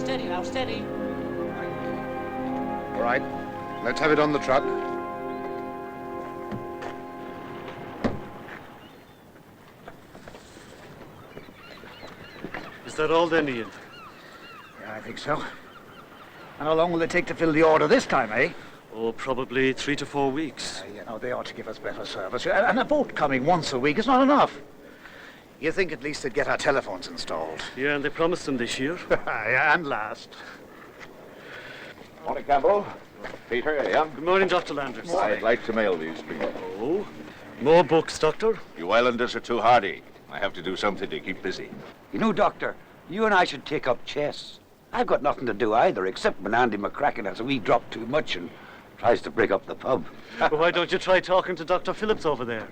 Steady now, steady. All right, let's have it on the truck. Is that all then, Ian? Yeah, I think so. And how long will it take to fill the order this time, eh? Oh, probably 3 to 4 weeks. You know, they ought to give us better service. And a boat coming once a week is not enough. You think at least they'd get our telephones installed? Yeah, and they promised them this year. Yeah, and last. Morning, Campbell. Peter, yeah? Good morning, Dr. Landers. I'd like to mail these, please. Oh, more books, Doctor? You islanders are too hardy. I have to do something to keep busy. You know, Doctor, you and I should take up chess. I've got nothing to do either, except when Andy McCracken has a wee drop too much and tries to break up the pub. Well, why don't you try talking to Dr. Phillips over there?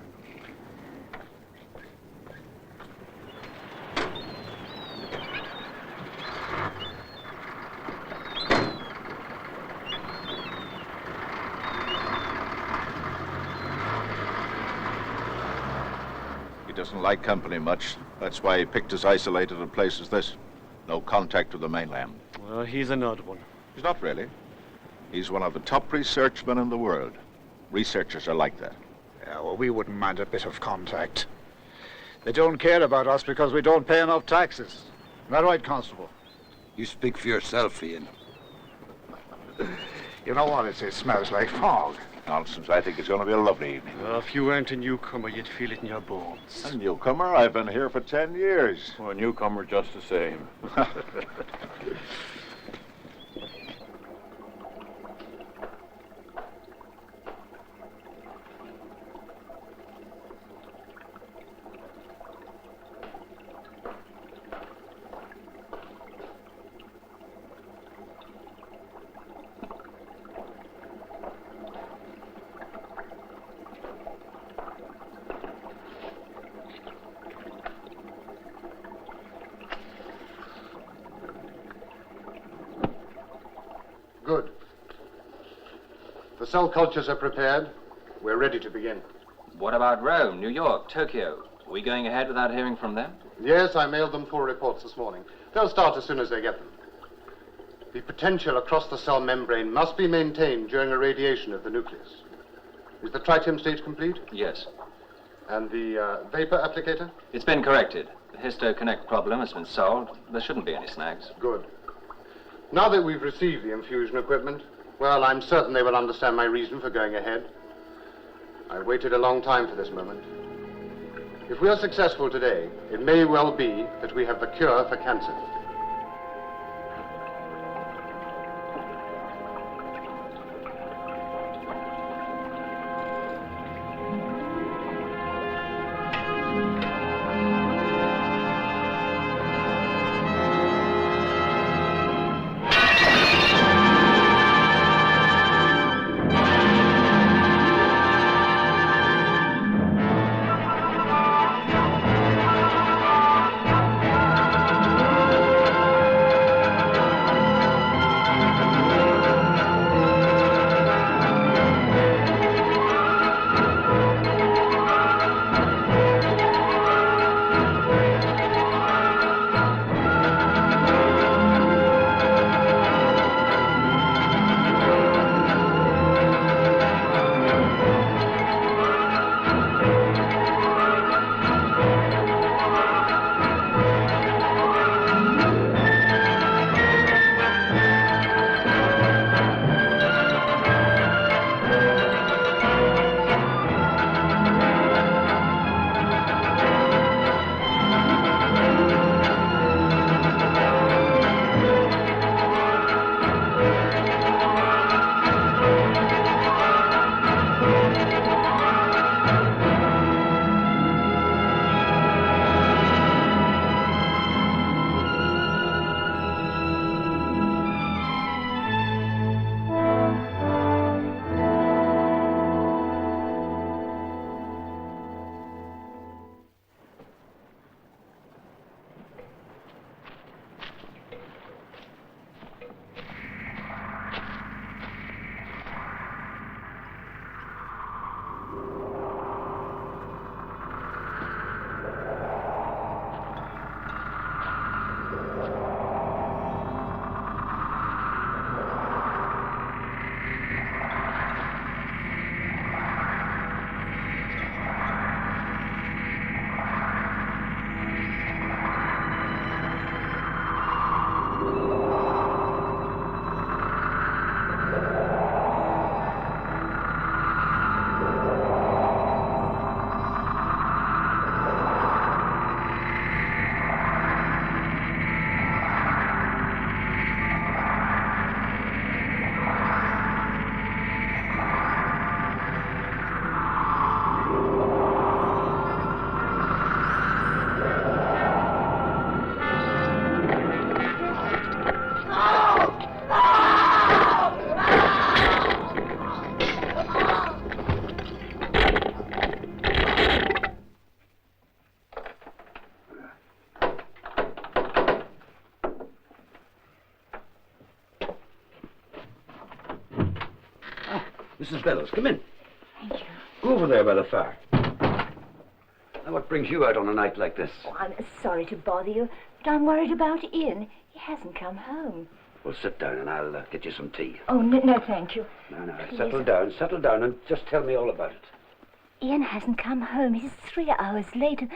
He doesn't like company much. That's why he picked us isolated in places this. No contact with the mainland. Well, he's an odd one. He's not really. He's one of the top researchmen in the world. Researchers are like that. Yeah, well, we wouldn't mind a bit of contact. They don't care about us because we don't pay enough taxes. Isn't that right, Constable? You speak for yourself, Ian. You know what? It smells like fog. Nonsense. I think it's going to be a lovely evening. If you weren't a newcomer, you'd feel it in your bones. A newcomer? I've been here for 10 years. Well, a newcomer just the same. Good. The cell cultures are prepared. We're ready to begin. What about Rome, New York, Tokyo? Are we going ahead without hearing from them? Yes, I mailed them full reports this morning. They'll start as soon as they get them. The potential across the cell membrane must be maintained during irradiation of the nucleus. Is the tritium stage complete? Yes. And the vapor applicator? It's been corrected. The HistoConnect problem has been solved. There shouldn't be any snags. Good. Now that we've received the infusion equipment, well, I'm certain they will understand my reason for going ahead. I've waited a long time for this moment. If we are successful today, it may well be that we have the cure for cancer. Mrs. Bellows, come in. Thank you. Go over there by the fire. Now, what brings you out on a night like this? Oh, I'm sorry to bother you, but I'm worried about Ian. He hasn't come home. Well, sit down and I'll get you some tea. Oh, no, thank you. No, Please. settle down and just tell me all about it. Ian hasn't come home. He's 3 hours late.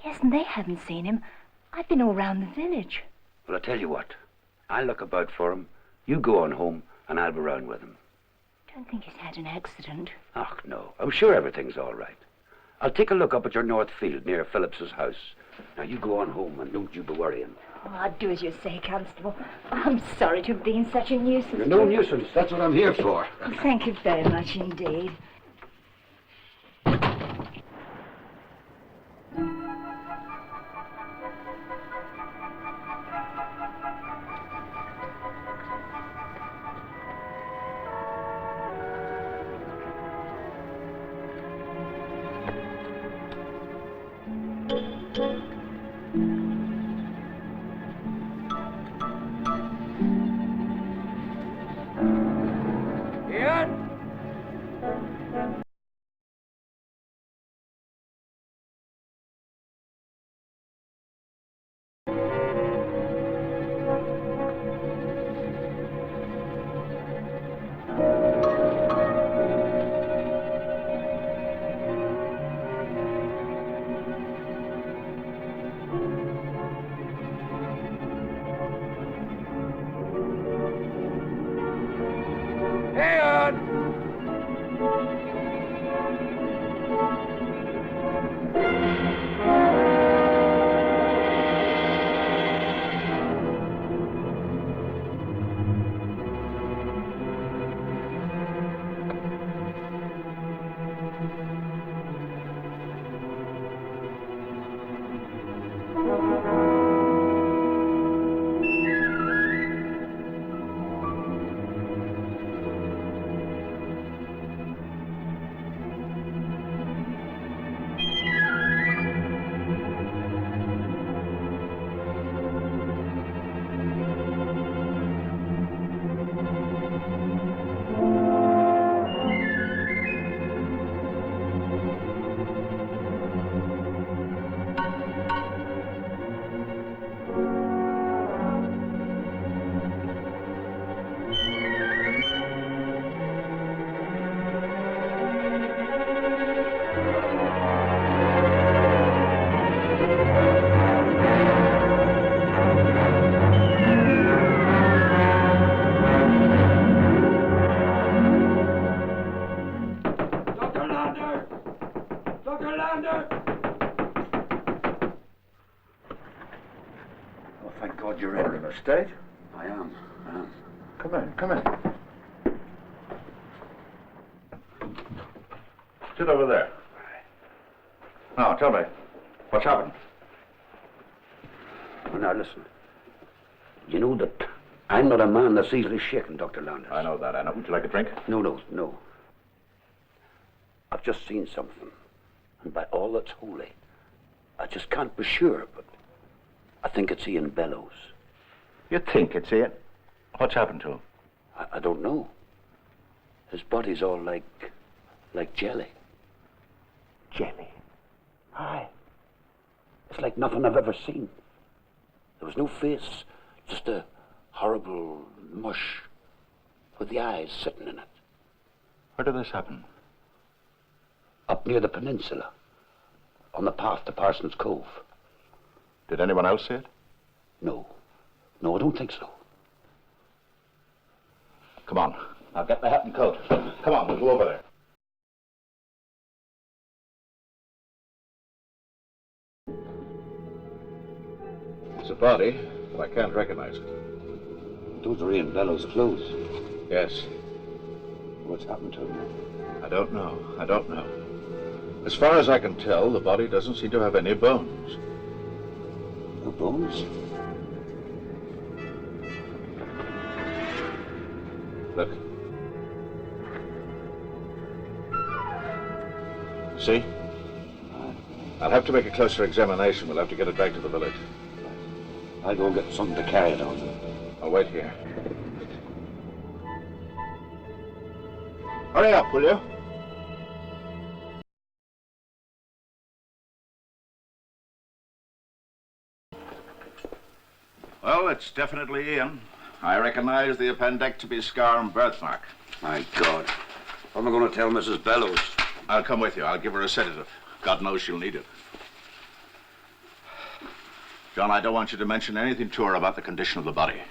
Yes, and they haven't seen him. I've been all round the village. Well, I tell you what. I'll look about for him. You go on home and I'll be round with him. Don't think he's had an accident. Oh, no. I'm sure everything's all right. I'll take a look up at your north field near Phillips's house. Now, you go on home and don't you be worrying. Oh, I'll do as you say, Constable. I'm sorry to have been such a nuisance. You're no nuisance. That's what I'm here for. Oh, thank you very much indeed. Oh, thank God you're in. In a state? I am. Come in. Sit over there. Now, tell me, what's happened? Well, now, listen. You know that I'm not a man that's easily shaken, Dr. Landers. I know that. Would you like a drink? No. I've just seen something. And by all that's holy, I just can't be sure, but I think it's Ian Bellows. You think it's Ian? What's happened to him? I don't know. His body's all like jelly. Jelly. Aye. It's like nothing I've ever seen. There was no face, just a horrible mush with the eyes sitting in it. Where did this happen? Up near the peninsula, on the path to Parsons Cove. Did anyone else see it? No, I don't think so. Come on. I'll get the hat and coat. Come on, we'll go over there. It's a body, but I can't recognize it. Those are Ian Bellows' clothes. Yes. What's happened to him? I don't know. As far as I can tell, the body doesn't seem to have any bones. No bones? Look. See? I'll have to make a closer examination. We'll have to get it back to the village. I'll go get something to carry it on. I'll wait here. Hurry up, will you? Well, it's definitely Ian. I recognize the appendectomy scar and birthmark. My God. What am I going to tell Mrs. Bellows? I'll come with you. I'll give her a sedative. God knows she'll need it. John, I don't want you to mention anything to her about the condition of the body.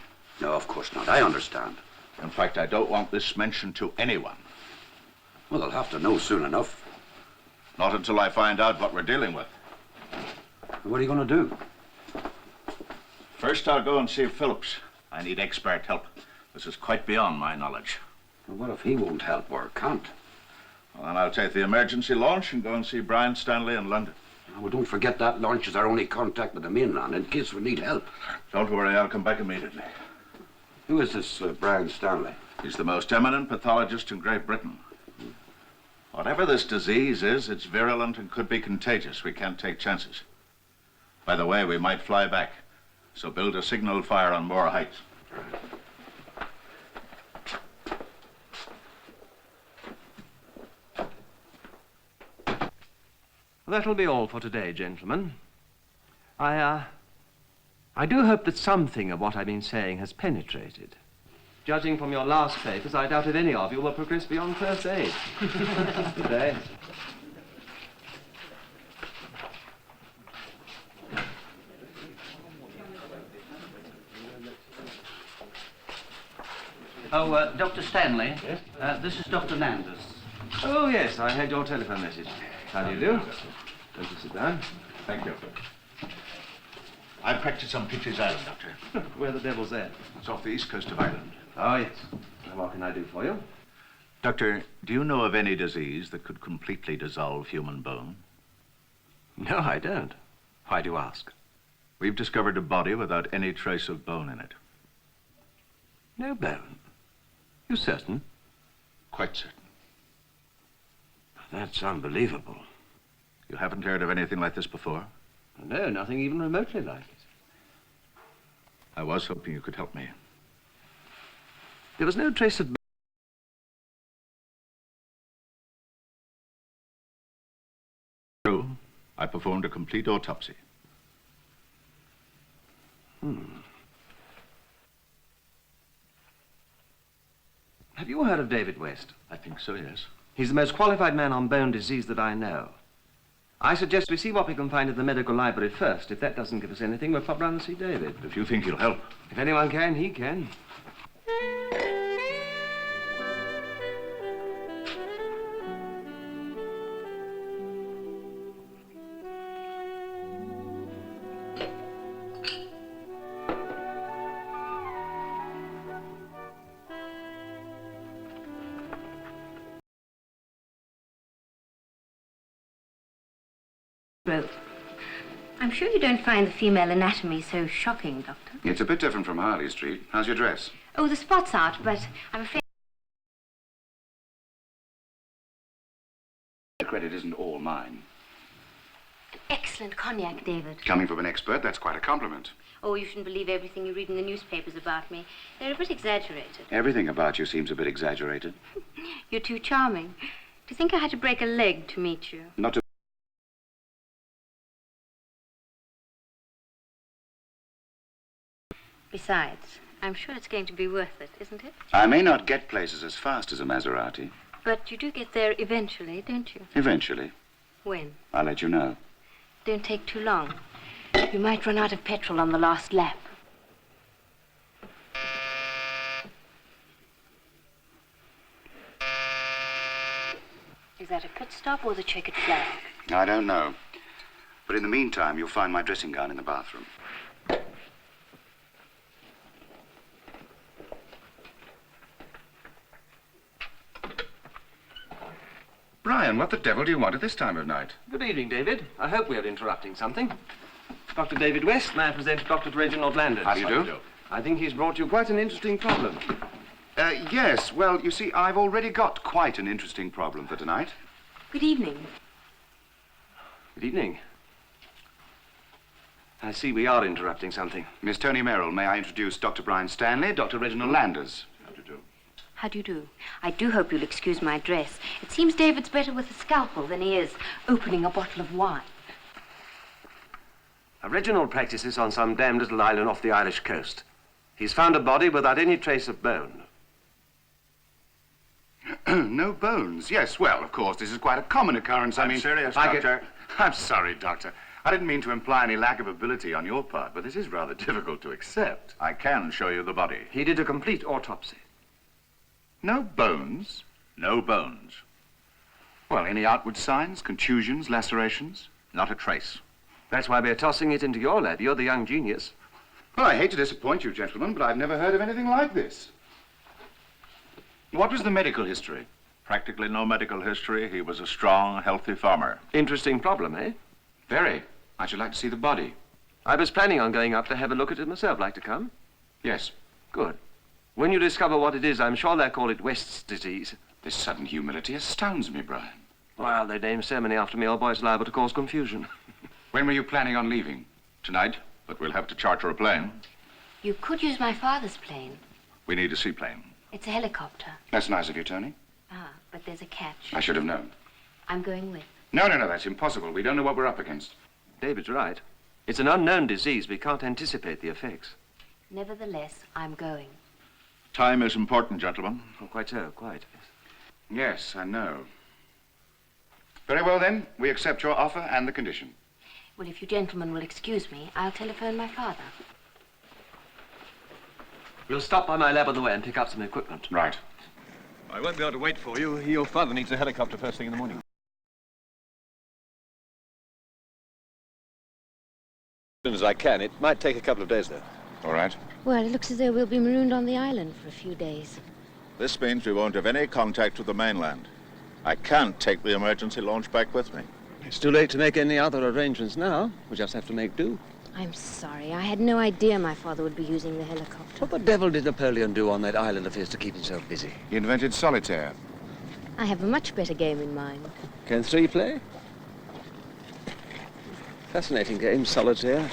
No, of course not. I understand. In fact, I don't want this mentioned to anyone. Well, they'll have to know soon enough. Not until I find out what we're dealing with. What are you going to do? First, I'll go and see Phillips. I need expert help. This is quite beyond my knowledge. Well, what if he won't help or can't? Well, then I'll take the emergency launch and go and see Brian Stanley in London. Well, don't forget that launch is our only contact with the mainland in case we need help. Don't worry, I'll come back immediately. Who is this Brian Stanley? He's the most eminent pathologist in Great Britain. Whatever this disease is, it's virulent and could be contagious. We can't take chances. By the way, we might fly back. So build a signal fire on Moore Heights. That'll be all for today, gentlemen. I do hope that something of what I've been saying has penetrated. Judging from your last papers, I doubt if any of you will progress beyond first aid. Good day. Oh, Dr. Stanley. Yes? This is Dr. Landers. Oh, yes, I had your telephone message. How do you do? Don't you sit down? Thank you. I practice on Peaches Island, Doctor. Where the devil's that? It's off the east coast of Ireland. Oh, yes. Well, what can I do for you? Doctor, do you know of any disease that could completely dissolve human bone? No, I don't. Why do you ask? We've discovered a body without any trace of bone in it. No bone? You certain? Quite certain. That's unbelievable. You haven't heard of anything like this before? No, nothing even remotely like it. I was hoping you could help me. There was no trace of... True. I performed a complete autopsy. Have you heard of David West? I think so, yes. He's the most qualified man on bone disease that I know. I suggest we see what we can find in the medical library first. If that doesn't give us anything, we'll pop round and see David. If you think he'll help. If anyone can, he can. I'm sure you don't find the female anatomy so shocking, Doctor. It's a bit different from Harley Street. How's your dress? Oh, the spot's out, but I'm afraid... The credit isn't all mine. Excellent cognac, David. Coming from an expert, that's quite a compliment. Oh, you shouldn't believe everything you read in the newspapers about me. They're a bit exaggerated. Everything about you seems a bit exaggerated. You're too charming. Do you think I had to break a leg to meet you? Not to... Besides, I'm sure it's going to be worth it, isn't it? I may not get places as fast as a Maserati. But you do get there eventually, don't you? Eventually. When? I'll let you know. Don't take too long. You might run out of petrol on the last lap. Is that a pit stop or the checkered flag? I don't know. But in the meantime, you'll find my dressing gown in the bathroom. Brian, what the devil do you want at this time of night? Good evening, David. I hope we are interrupting something. Dr. David West, may I present Dr. Reginald Landers. How do you do? I think he's brought you quite an interesting problem. Yes. Well, you see, I've already got quite an interesting problem for tonight. Good evening. Good evening. I see we are interrupting something. Miss Tony Merrill, may I introduce Dr. Brian Stanley, Dr. Reginald Landers. How do you do? I do hope you'll excuse my dress. It seems David's better with a scalpel than he is opening a bottle of wine. Reginald practices on some damned little island off the Irish coast. He's found a body without any trace of bone. No bones? Yes, well, of course, this is quite a common occurrence. I'm serious, I Doctor. I'm sorry, Doctor. I didn't mean to imply any lack of ability on your part, but this is rather difficult to accept. I can show you the body. He did a complete autopsy. No bones? No bones. Well, any outward signs? Contusions, lacerations? Not a trace. That's why we're tossing it into your lab. You're the young genius. Well, I hate to disappoint you, gentlemen, but I've never heard of anything like this. What was the medical history? Practically no medical history. He was a strong, healthy farmer. Interesting problem, eh? Very. I should like to see the body. I was planning on going up to have a look at it myself. Like to come? Yes. Good. When you discover what it is, I'm sure they'll call it West's disease. This sudden humility astounds me, Brian. Well, they named so many after me, old boy's liable to cause confusion. When were you planning on leaving? Tonight, but we'll have to charter a plane. You could use my father's plane. We need a seaplane. It's a helicopter. That's nice of you, Tony. Ah, but there's a catch. I should have known. I'm going with. No, that's impossible. We don't know what we're up against. David's right. It's an unknown disease. We can't anticipate the effects. Nevertheless, I'm going. Time is important, gentlemen. Oh, quite so, quite. Yes, I know. Very well, then. We accept your offer and the condition. Well, if you gentlemen will excuse me, I'll telephone my father. We'll stop by my lab on the way and pick up some equipment. Right. I won't be able to wait for you. Your father needs a helicopter first thing in the morning. As soon as I can. It might take a couple of days, though. All right. Well, it looks as though we'll be marooned on the island for a few days. This means we won't have any contact with the mainland. I can't take the emergency launch back with me. It's too late to make any other arrangements now. We just have to make do. I'm sorry. I had no idea my father would be using the helicopter. What the devil did Napoleon do on that island of his to keep himself busy? He invented solitaire. I have a much better game in mind. Can three play? Fascinating game, solitaire.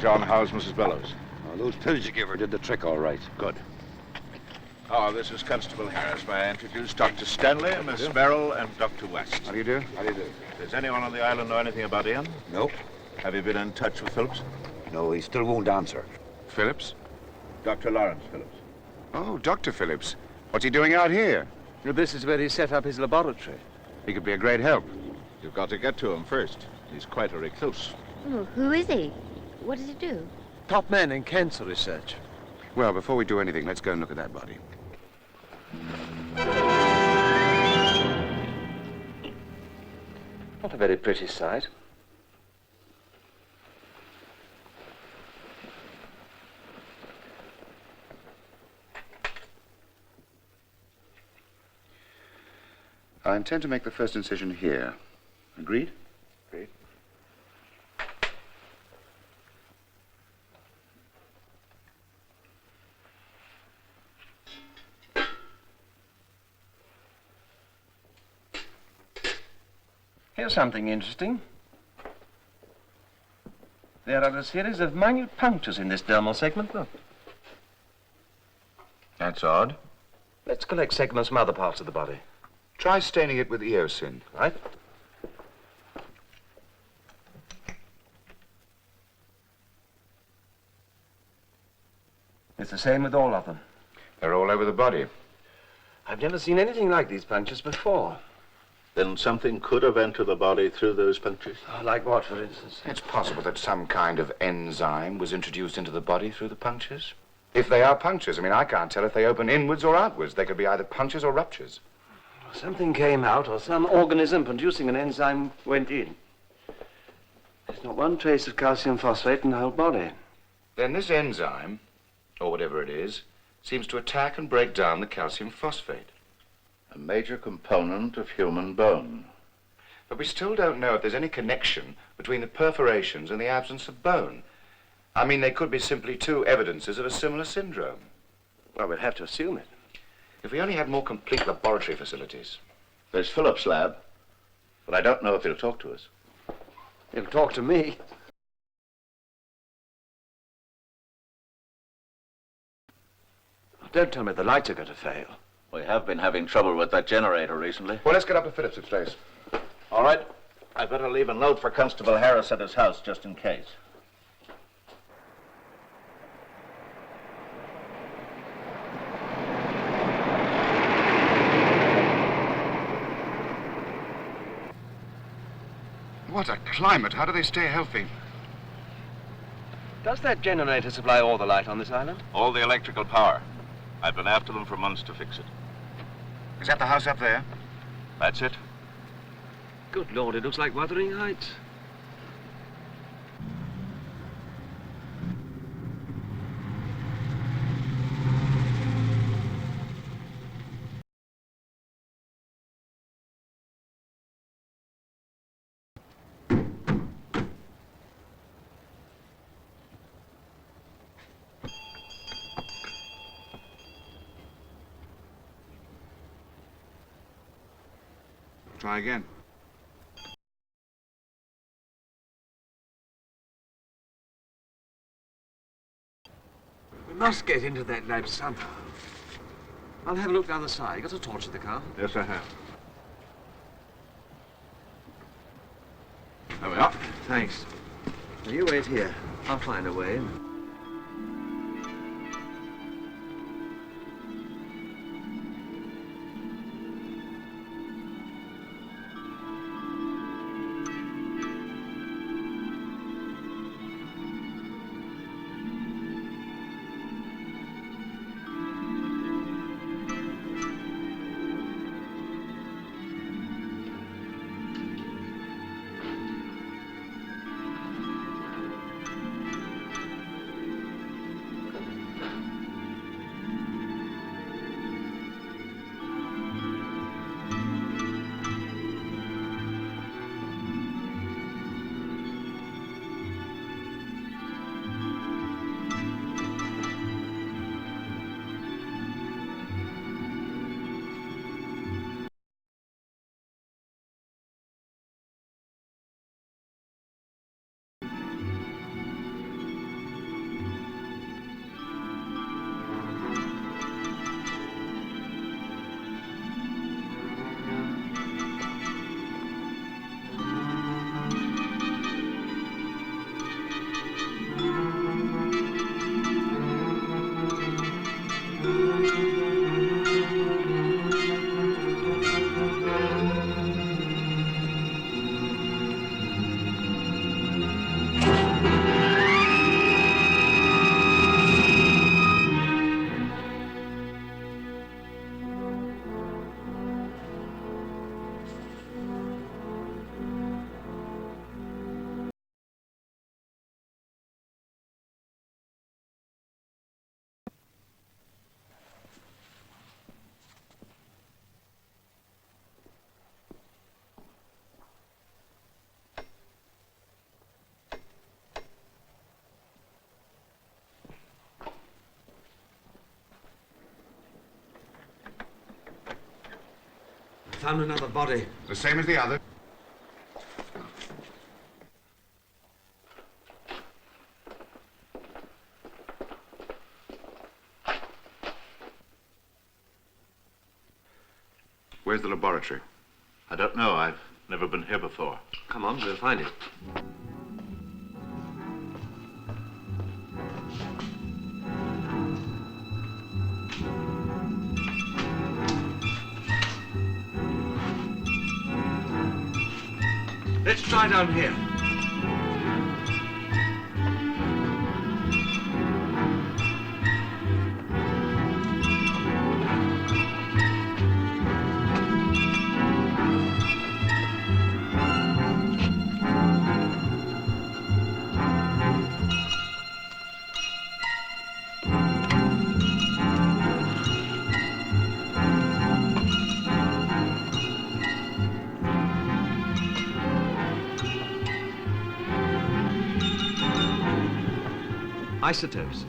John, how's Mrs. Bellows? Oh, those pills you gave her did the trick all right. Good. Oh, this is Constable Harris. May I introduce Dr. Stanley, Miss Merrill, and Dr. West. How do you do? How do you do? Does anyone on the island know anything about Ian? No. Have you been in touch with Phillips? No, he still won't answer. Phillips? Dr. Lawrence Phillips. Oh, Dr. Phillips. What's he doing out here? This is where he set up his laboratory. He could be a great help. You've got to get to him first. He's quite a recluse. Oh, who is he? What does he do? Top man in cancer research. Well, before we do anything, let's go and look at that body. Not a very pretty sight. I intend to make the first incision here. Agreed? Agreed. Here's something interesting. There are a series of minute punctures in this dermal segment. Look. That's odd. Let's collect segments from other parts of the body. Try staining it with eosin. Right? It's the same with all of them. They're all over the body. I've never seen anything like these punctures before. Then something could have entered the body through those punctures? Oh, like what, for instance? It's possible that some kind of enzyme was introduced into the body through the punctures. If they are punctures, I mean, I can't tell if they open inwards or outwards. They could be either punctures or ruptures. Something came out, or some organism producing an enzyme went in. There's not one trace of calcium phosphate in the whole body. Then this enzyme, or whatever it is, seems to attack and break down the calcium phosphate. A major component of human bone. But we still don't know if there's any connection between the perforations and the absence of bone. I mean, they could be simply two evidences of a similar syndrome. Well, we'd have to assume it. If we only had more complete laboratory facilities. There's Phillips' lab, but I don't know if he'll talk to us. He'll talk to me. Don't tell me the lights are going to fail. We have been having trouble with that generator recently. Well, let's get up to Phillips's place. All right. I better leave a note for Constable Harris at his house, just in case. What a climate. How do they stay healthy? Does that generator supply all the light on this island? All the electrical power. I've been after them for months to fix it. Is that the house up there? That's it. Good Lord, it looks like Wuthering Heights. Try again. We must get into that lab somehow. I'll have a look down the side. You got a torch in the car? Yes, I have. There we are. Thanks. Now you wait here. I'll find a way. found another body. The same as the other? Where's the laboratory? I don't know. I've never been here before. Come on, we'll find it. Let's try down here. Isotopes.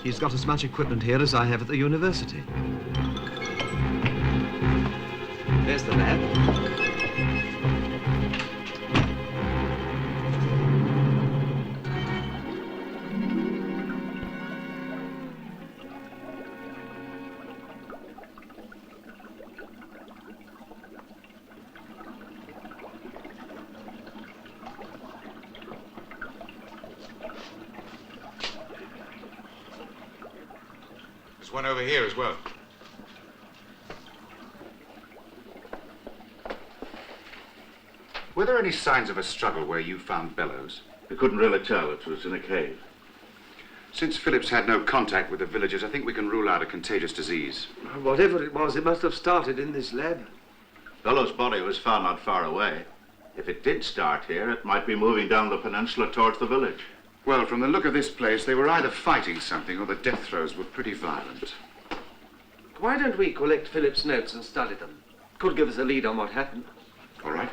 He's got as much equipment here as I have at the university. There's the lab. There's one over here as well. Were there any signs of a struggle where you found Bellows? We couldn't really tell. It was in a cave. Since Phillips had no contact with the villagers, I think we can rule out a contagious disease. Whatever it was, it must have started in this lab. Bellows' body was found not far away. If it did start here, it might be moving down the peninsula towards the village. Well, from the look of this place, they were either fighting something or the death throes were pretty violent. Why don't we collect Philip's notes and study them? Could give us a lead on what happened. All right.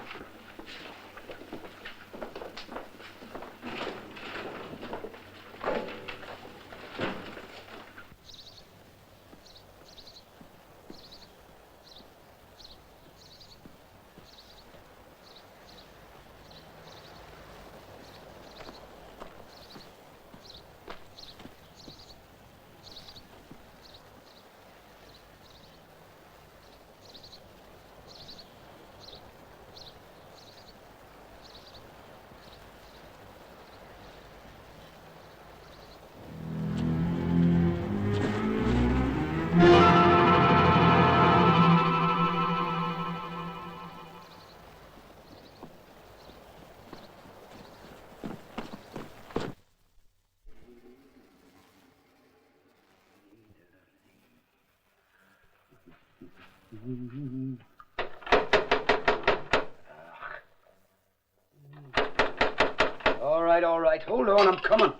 All right. Hold on, I'm coming.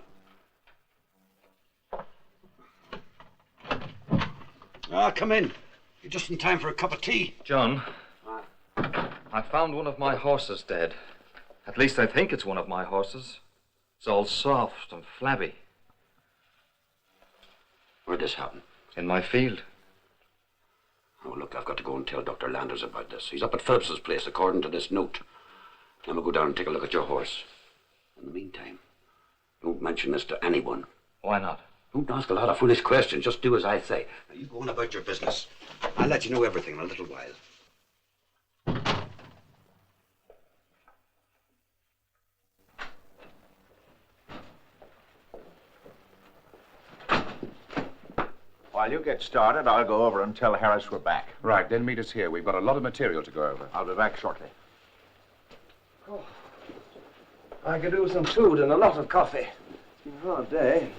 Come in. You're just in time for a cup of tea. John, I found one of my horses dead. At least I think it's one of my horses. It's all soft and flabby. Where'd this happen? In my field. Oh, look, I've got to go and tell Dr. Landers about this. He's up at Phillips's place, according to this note. I'm gonna go down and take a look at your horse. In the meantime, don't mention this to anyone. Why not? Don't ask a lot of foolish questions. Just do as I say. Now, you go on about your business. I'll let you know everything in a little while. While you get started, I'll go over and tell Harris we're back. Right, then meet us here. We've got a lot of material to go over. I'll be back shortly. Oh, I could do with some food and a lot of coffee. It's been a hard day.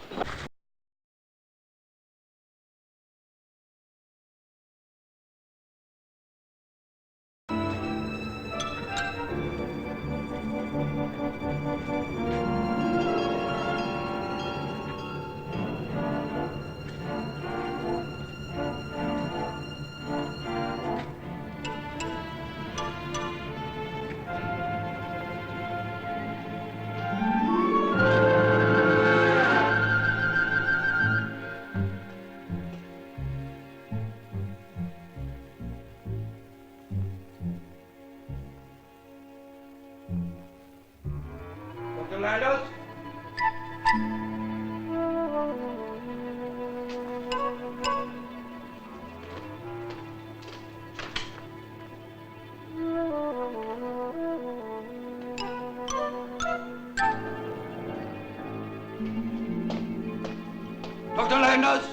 Landers? Dr. Landers?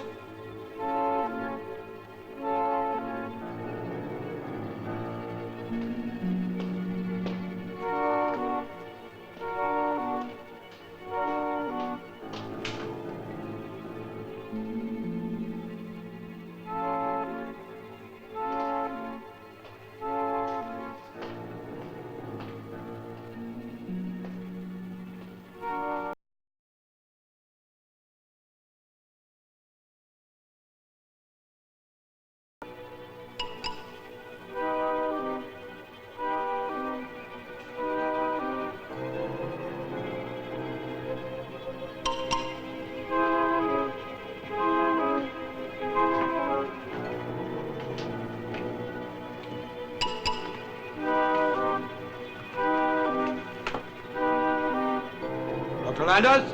Dr. Landers?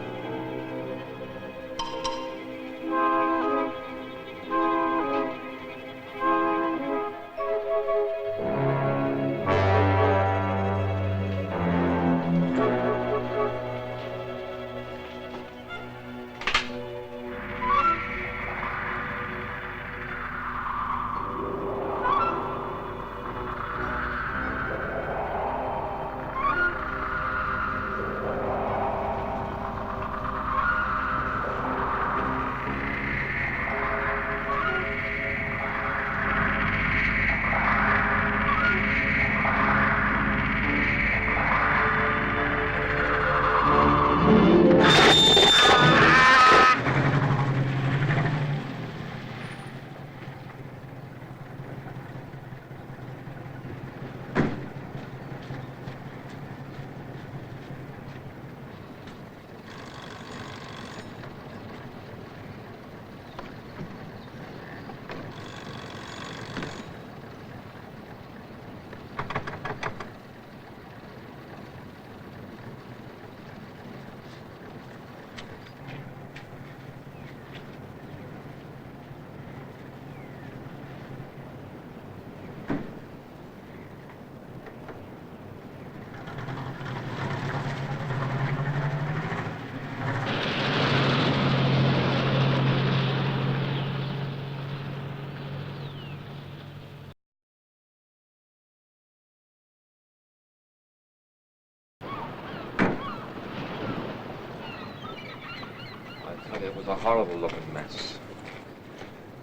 It was a horrible-looking mess.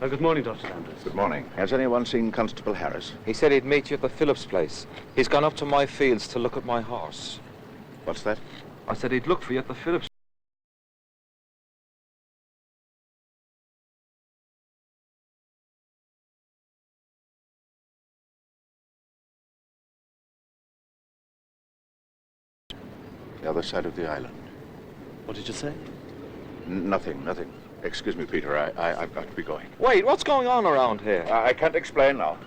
Good morning, Dr. Landers. Good morning. Has anyone seen Constable Harris? He said he'd meet you at the Phillips place. He's gone up to my fields to look at my horse. What's that? I said he'd look for you at the Phillips. The other side of the island. What did you say? Nothing. Excuse me, Peter. I've got to be going. Wait, what's going on around here? I can't explain now.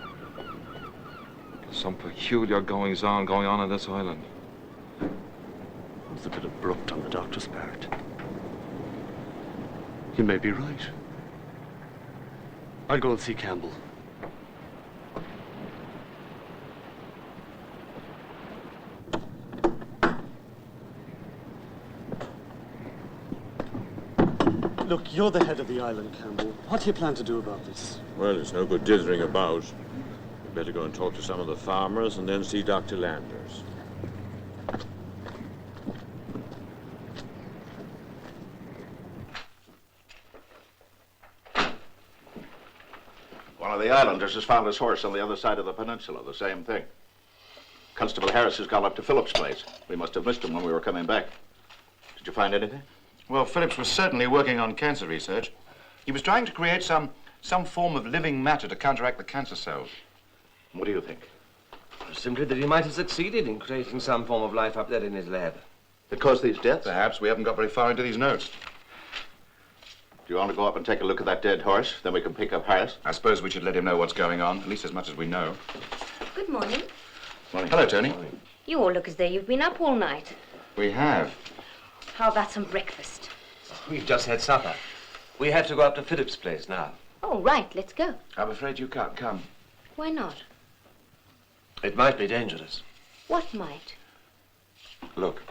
Some peculiar goings-on going on this island. It's a bit abrupt on the doctor's part. You may be right. I'll go and see Campbell. Look, you're the head of the island, Campbell. What do you plan to do about this? Well, it's no good dithering about. We'd better go and talk to some of the farmers and then see Dr. Landers. One of the islanders has found his horse on the other side of the peninsula, the same thing. Constable Harris has gone up to Phillips' place. We must have missed him when we were coming back. Did you find anything? Well, Phillips was certainly working on cancer research. He was trying to create some form of living matter to counteract the cancer cells. What do you think? Simply that he might have succeeded in creating some form of life up there in his lab. That caused these deaths? Perhaps. We haven't got very far into these notes. Do you want to go up and take a look at that dead horse? Then we can pick up Harris. I suppose we should let him know what's going on, at least as much as we know. Good morning. Morning. Hello, Tony. You all look as though you've been up all night. We have. How about some breakfast? We've just had supper. We have to go up to Philip's place now. Oh, right, let's go. I'm afraid you can't come. Why not? It might be dangerous. What might? Look,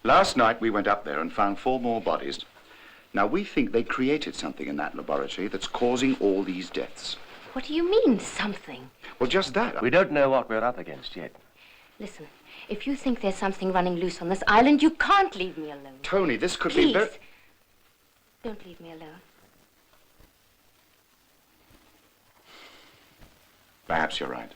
last night we went up there and found 4 more bodies. Now, we think they created something in that laboratory that's causing all these deaths. What do you mean, something? Well, just that. We don't know what we're up against yet. Listen, if you think there's something running loose on this island, you can't leave me alone. Tony, this could Please. be very... Don't leave me alone. Perhaps you're right.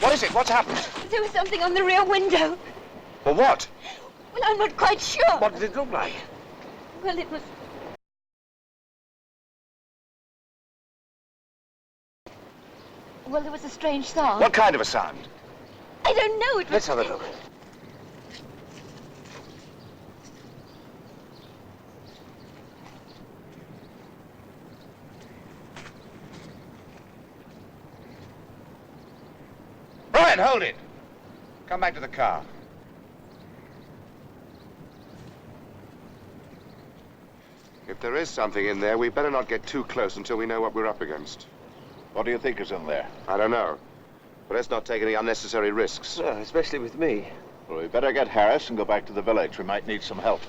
What is it? What's happened? There was something on the rear window. Well, what? Well, I'm not quite sure. What did it look like? Well, it was... Well, there was a strange sound. What kind of a sound? I don't know. It was... Let's have a look. Brian, hold it. Come back to the car. If there is something in there, we better not get too close until we know what we're up against. What do you think is in there? I don't know. But let's not take any unnecessary risks. Especially with me. Well, we better get Harris and go back to the village. We might need some help.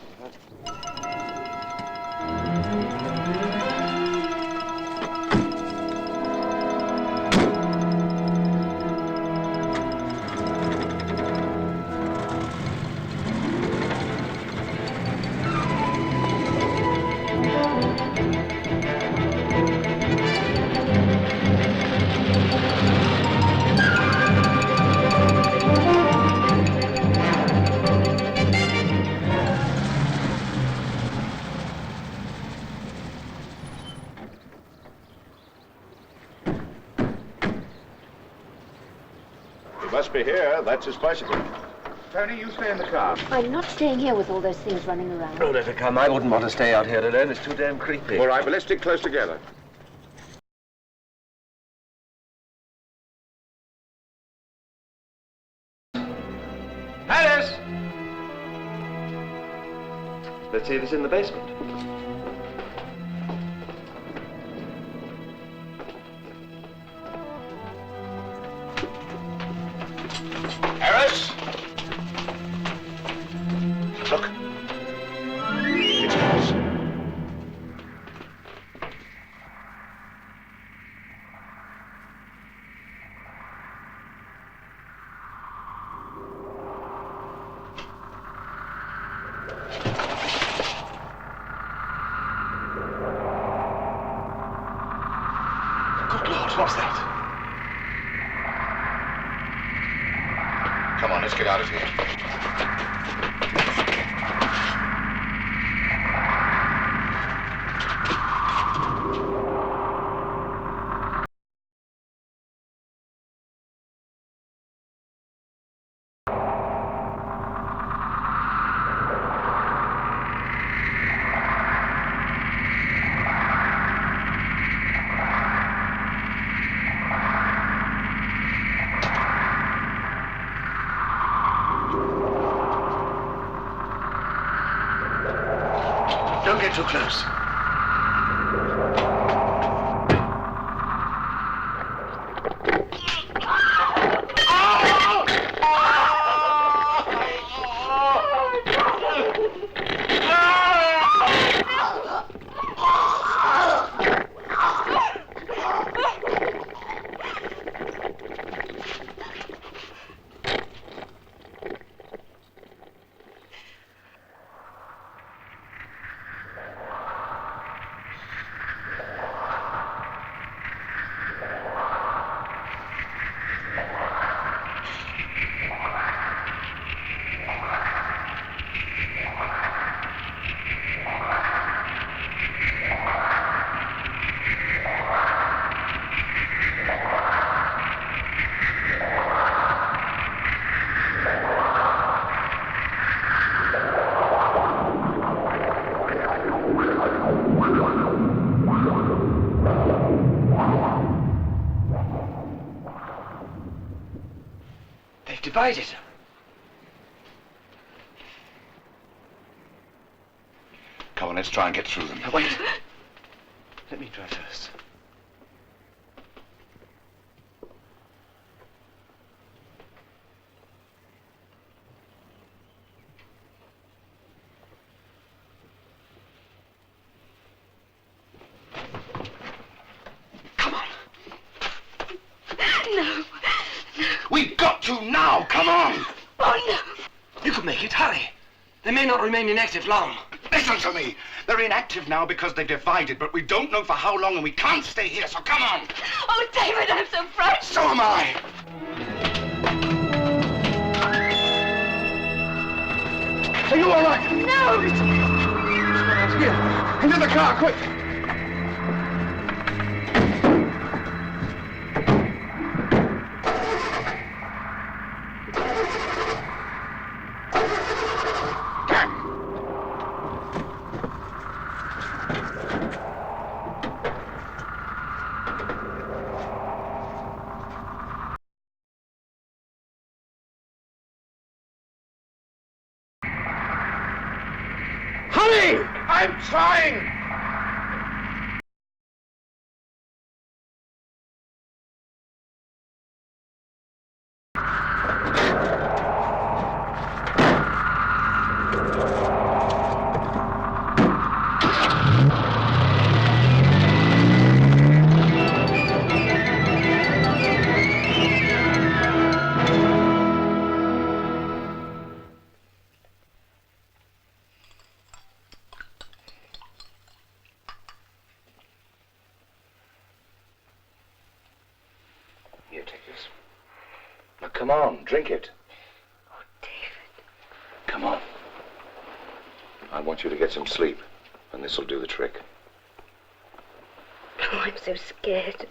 Must be here. That's his bicycle. Tony, you stay in the car. I'm not staying here with all those things running around. Oh, let her come. I wouldn't want to stay out here alone. It's too damn creepy. All right, but let's stick close together. Harris! Let's see if it's in the basement. Harris! Look. It's yours. Good Lord, what's that? Come on, let's get out of here. Don't get too close. divided. Come on, let's try and get through them. Now, wait. Let me try first. No. We've got to now! Come on! Oh, no. You could make it. Hurry. They may not remain inactive long. Listen to me. They're inactive now because they're divided, but we don't know for how long, and we can't stay here, so come on! Oh, David, I'm so frightened. So am I! Are you all right? No! Here, into the car, quick! Hurry! I'm trying! Here, take this. Now, come on, drink it. Oh, David. Come on. I want you to get some sleep, and this'll do the trick. Oh, I'm so scared.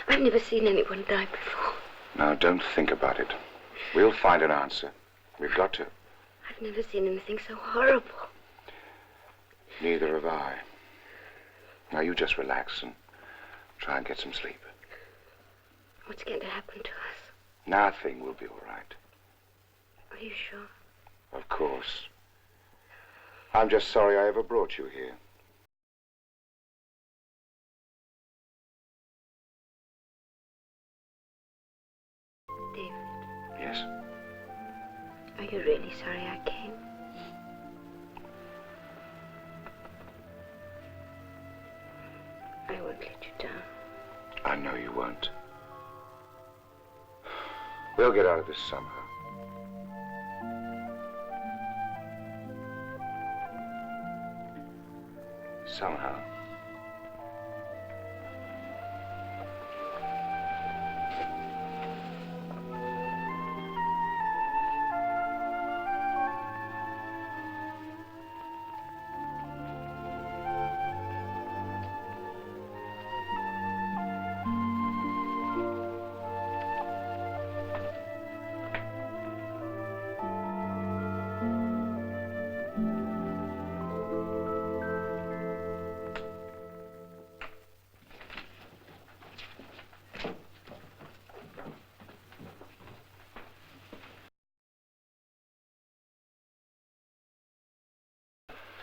I've never seen anyone die before. Now, don't think about it. We'll find an answer. We've got to. I've never seen anything so horrible. Neither have I. Now, you just relax and try and get some sleep. What's going to happen to us? Nothing will be all right. Are you sure? Of course. I'm just sorry I ever brought you here. David. Yes? Are you really sorry I came? I won't let you down. I know you won't. We'll get out of this somehow. Somehow.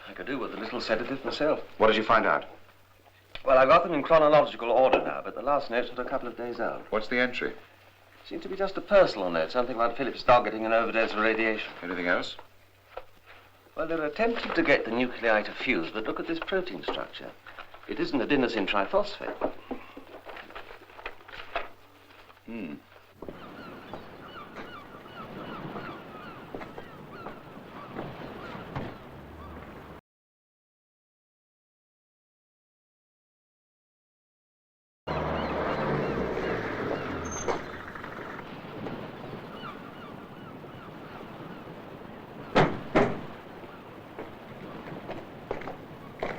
I could do with a little sedative myself. What did you find out? Well, I've got them in chronological order now, but the last notes were a couple of days out. What's the entry? Seemed to be just a personal note, something about Philip's dog getting an overdose of radiation. Anything else? Well, they're attempting to get the nuclei to fuse, but look at this protein structure. It isn't adenosine triphosphate. Hmm.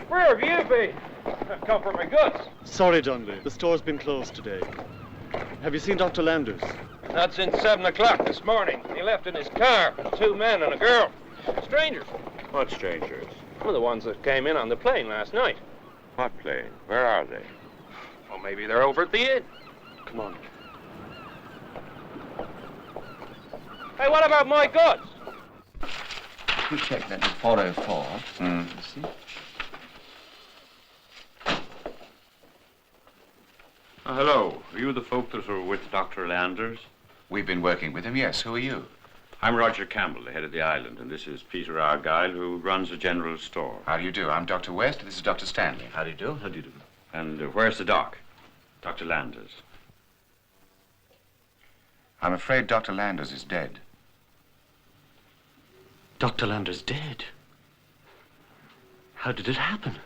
Where have you been? I've come for my goods. Sorry, Donnelly. The store's been closed today. Have you seen Dr. Landers? Not since 7 o'clock this morning. He left in his car with 2 men and a girl. Strangers. What strangers? Some of the ones that came in on the plane last night. What plane? Where are they? Well, maybe they're over at the inn. Come on. Hey, what about my goods? You check that at 404. You see? Hello. Are you the folk that are with Dr. Landers? We've been working with him, yes. Who are you? I'm Roger Campbell, the head of the island, and this is Peter Argyle, who runs a general store. How do you do? I'm Dr. West. This is Dr. Stanley. How do you do? How do you do? And where's the doc? Dr. Landers. I'm afraid Dr. Landers is dead. Dr. Landers dead? How did it happen?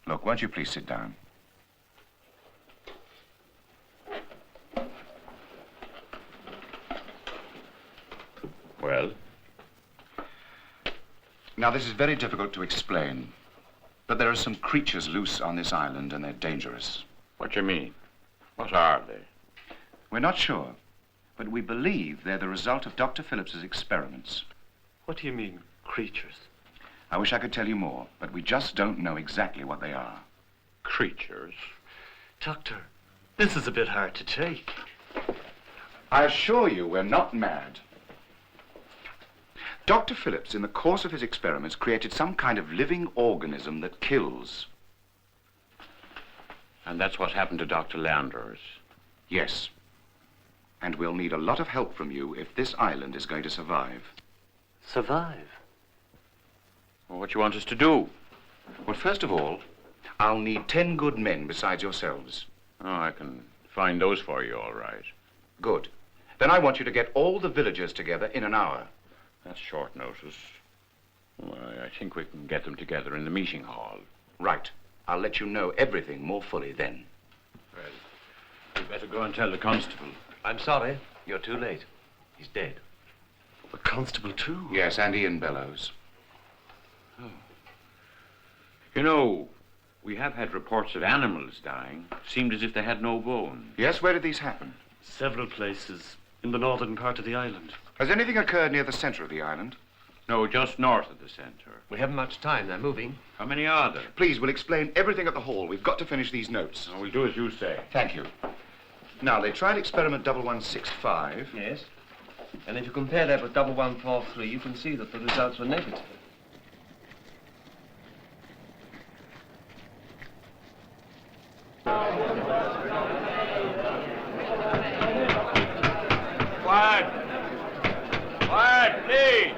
Look, won't you please sit down? Well? Now, this is very difficult to explain, but there are some creatures loose on this island, and they're dangerous. What do you mean? What are they? We're not sure, but we believe they're the result of Dr. Phillips's experiments. What do you mean, creatures? I wish I could tell you more, but we just don't know exactly what they are. Creatures? Doctor, this is a bit hard to take. I assure you we're not mad. Dr. Phillips, in the course of his experiments, created some kind of living organism that kills. And that's what happened to Dr. Landers? Yes. And we'll need a lot of help from you if this island is going to survive. Survive? Well, what do you want us to do? Well, first of all, I'll need 10 good men besides yourselves. Oh, I can find those for you, all right. Good. Then I want you to get all the villagers together in an hour. That's short notice. Well, I think we can get them together in the meeting hall. Right. I'll let you know everything more fully then. Well, we'd better go and tell the constable. I'm sorry. You're too late. He's dead. The constable, too? Yes, and Ian Bellows. Oh. You know, we have had reports of animals dying. Seemed as if they had no bone. Yes, where did these happen? Several places in the northern part of the island. Has anything occurred near the center of the island? No, just north of the center. We haven't much time. They're moving. How many are there? Please, we'll explain everything at the hall. We've got to finish these notes. We'll do as you say. Thank you. Now, they tried experiment 1165. Yes. And if you compare that with 1143, you can see that the results were negative. Quiet! Quiet, please!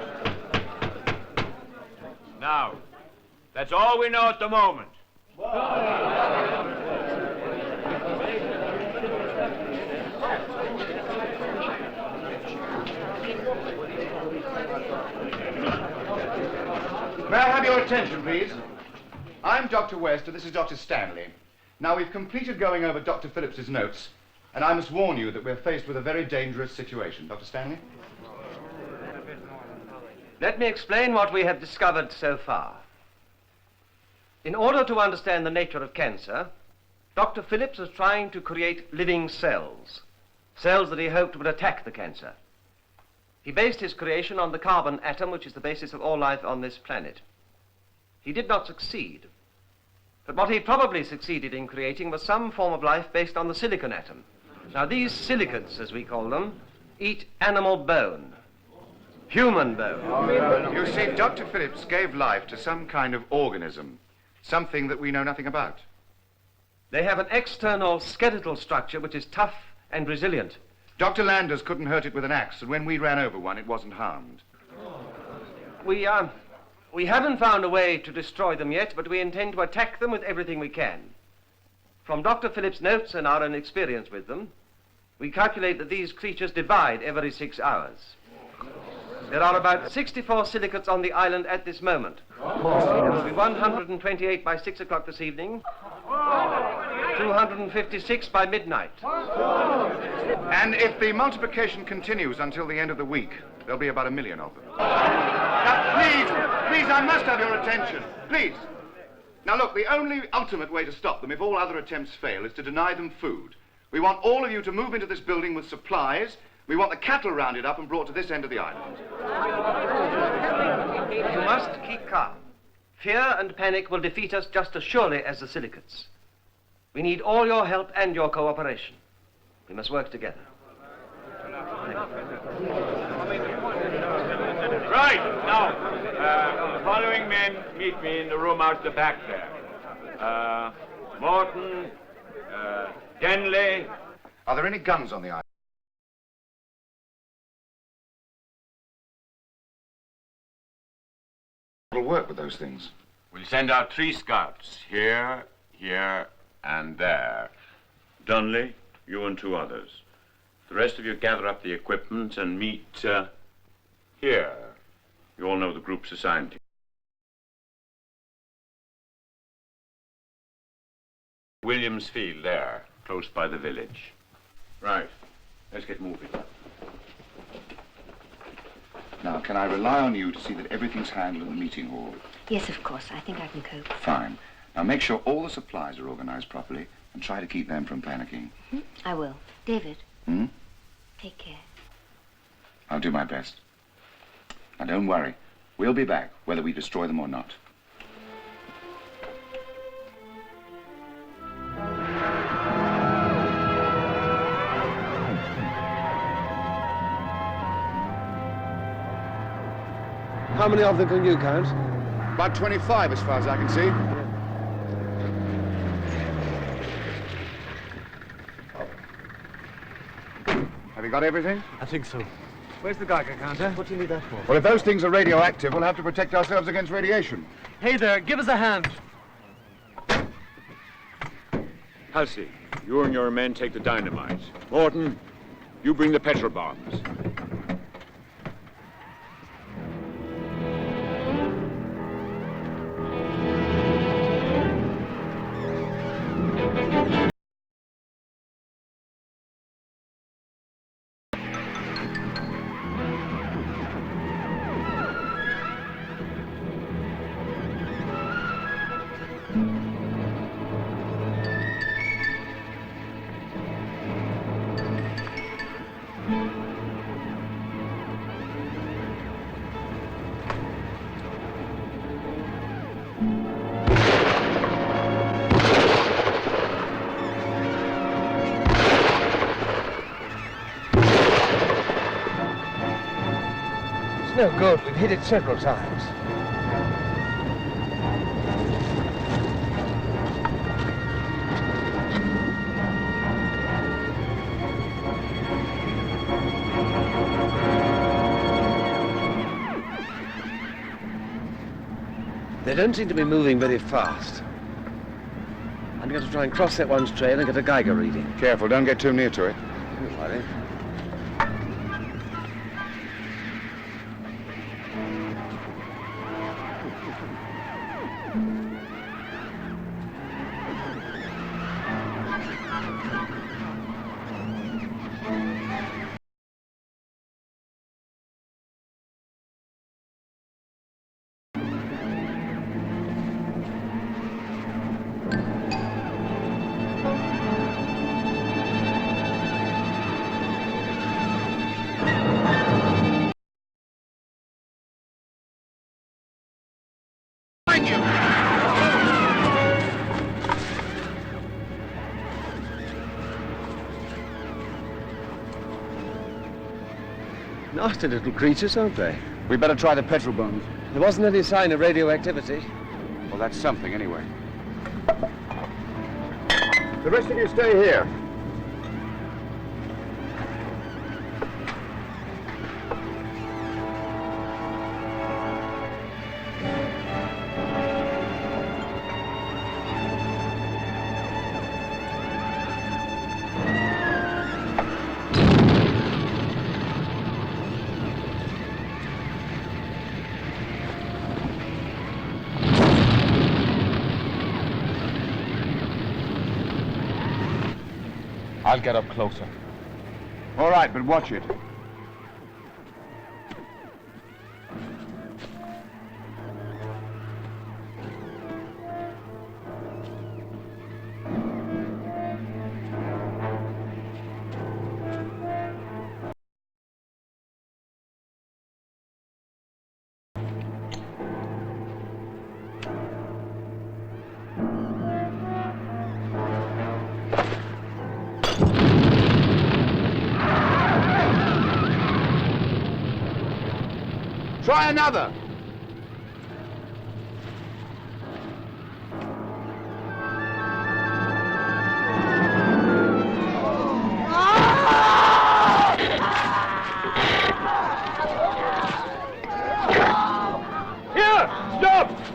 Now, that's all we know at the moment. May I have your attention, please? I'm Dr. West, and this is Dr. Stanley. Now, we've completed going over Dr. Phillips's notes, and I must warn you that we're faced with a very dangerous situation. Dr. Stanley? Let me explain what we have discovered so far. In order to understand the nature of cancer, Dr. Phillips was trying to create living cells, cells that he hoped would attack the cancer. He based his creation on the carbon atom, which is the basis of all life on this planet. He did not succeed, but what he probably succeeded in creating was some form of life based on the silicon atom. Now, these silicates, as we call them, eat animal bone, human bone. You see, Dr. Phillips gave life to some kind of organism, something that we know nothing about. They have an external skeletal structure which is tough and resilient. Dr. Landers couldn't hurt it with an axe, and when we ran over one, it wasn't harmed. We haven't found a way to destroy them yet, but we intend to attack them with everything we can. From Dr. Phillips' notes and our own experience with them, we calculate that these creatures divide every 6 hours. There are about 64 silicates on the island at this moment. There will be 128 by 6 o'clock this evening, 256 by midnight. And if the multiplication continues until the end of the week, there'll be about 1 million of them. Now, please, I must have your attention. Please. Now, look, the only ultimate way to stop them, if all other attempts fail, is to deny them food. We want all of you to move into this building with supplies. We want the cattle rounded up and brought to this end of the island. You must keep calm. Fear and panic will defeat us just as surely as the silicates. We need all your help and your cooperation. We must work together. Thank you. men meet me in the room out the back there. Morton, Denley. Are there any guns on the island? Will work with those things. We'll send out 3 scouts. Here, here, and there. Dunley, you and 2 others. The rest of you gather up the equipment and meet, here. You all know the groups assigned to you. Williams Field there, close by the village. Right. Let's get moving. Now, can I rely on you to see that everything's handled in the meeting hall? Yes, of course. I think I can cope. Fine. Now, make sure all the supplies are organized properly and try to keep them from panicking. I will. David, Hmm? take care. I'll do my best. Now, don't worry. We'll be back, whether we destroy them or not. How many of them can you count? About 25, as far as I can see. Have you got everything? I think so. Where's the Geiger counter? What do you need that for? Well, if those things are radioactive, we'll have to protect ourselves against radiation. Hey there, give us a hand. Halsey, you and your men take the dynamite. Morton, you bring the petrol bombs. No good. We've hit it several times. They don't seem to be moving very fast. I'm going to try and cross that one's trail and get a Geiger reading. Careful, don't get too near to it. Don't worry. Nasty little creatures, aren't they? We better try the petrol bombs. There wasn't any sign of radioactivity. Well, that's something, anyway. The rest of you stay here. I'll get up closer. All right, but watch it. Try another.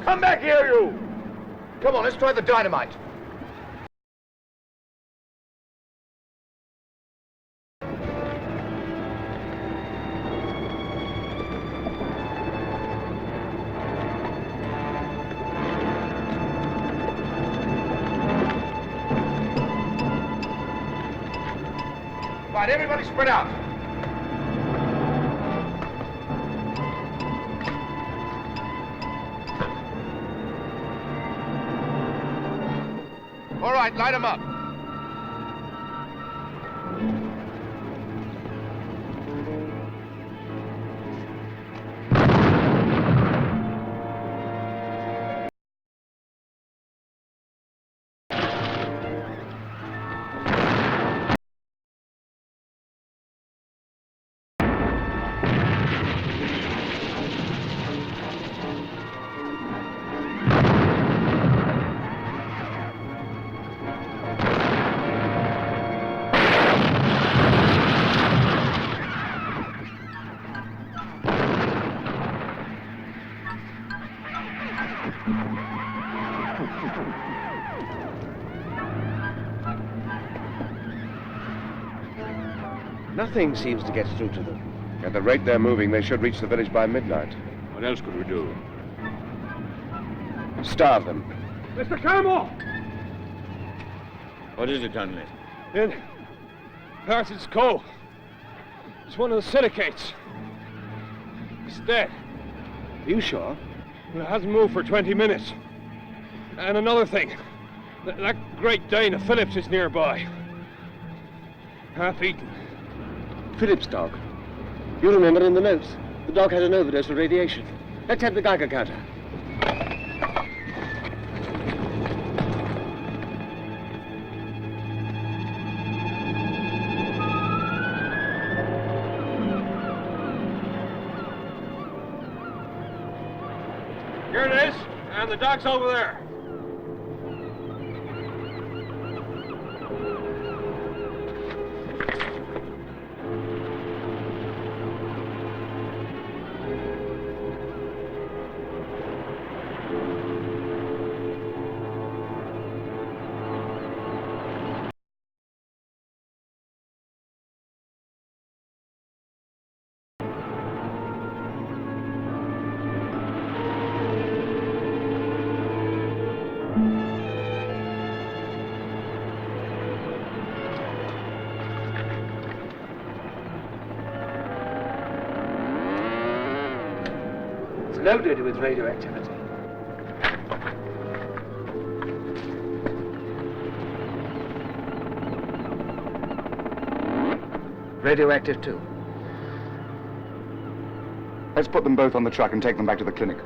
Come back here, you! Come on, let's try the dynamite. Right, everybody spread out. All right, light them up. Nothing seems to get through to them. At the rate they're moving, they should reach the village by midnight. What else could we do? Starve them. Mr. Campbell! What is it, Donnelly? In Parsons Cove. It's one of the silicates. It's dead. Are you sure? Well, it hasn't moved for 20 minutes. And another thing, that Great Dane of Phillips is nearby. Half eaten. Phillips' dog. You remember in the notes, the dog had an overdose of radiation. Let's have the Geiger counter. Here it is, and the dog's over there. Loaded with radioactivity. Radioactive too. Let's put them both on the truck and take them back to the clinic.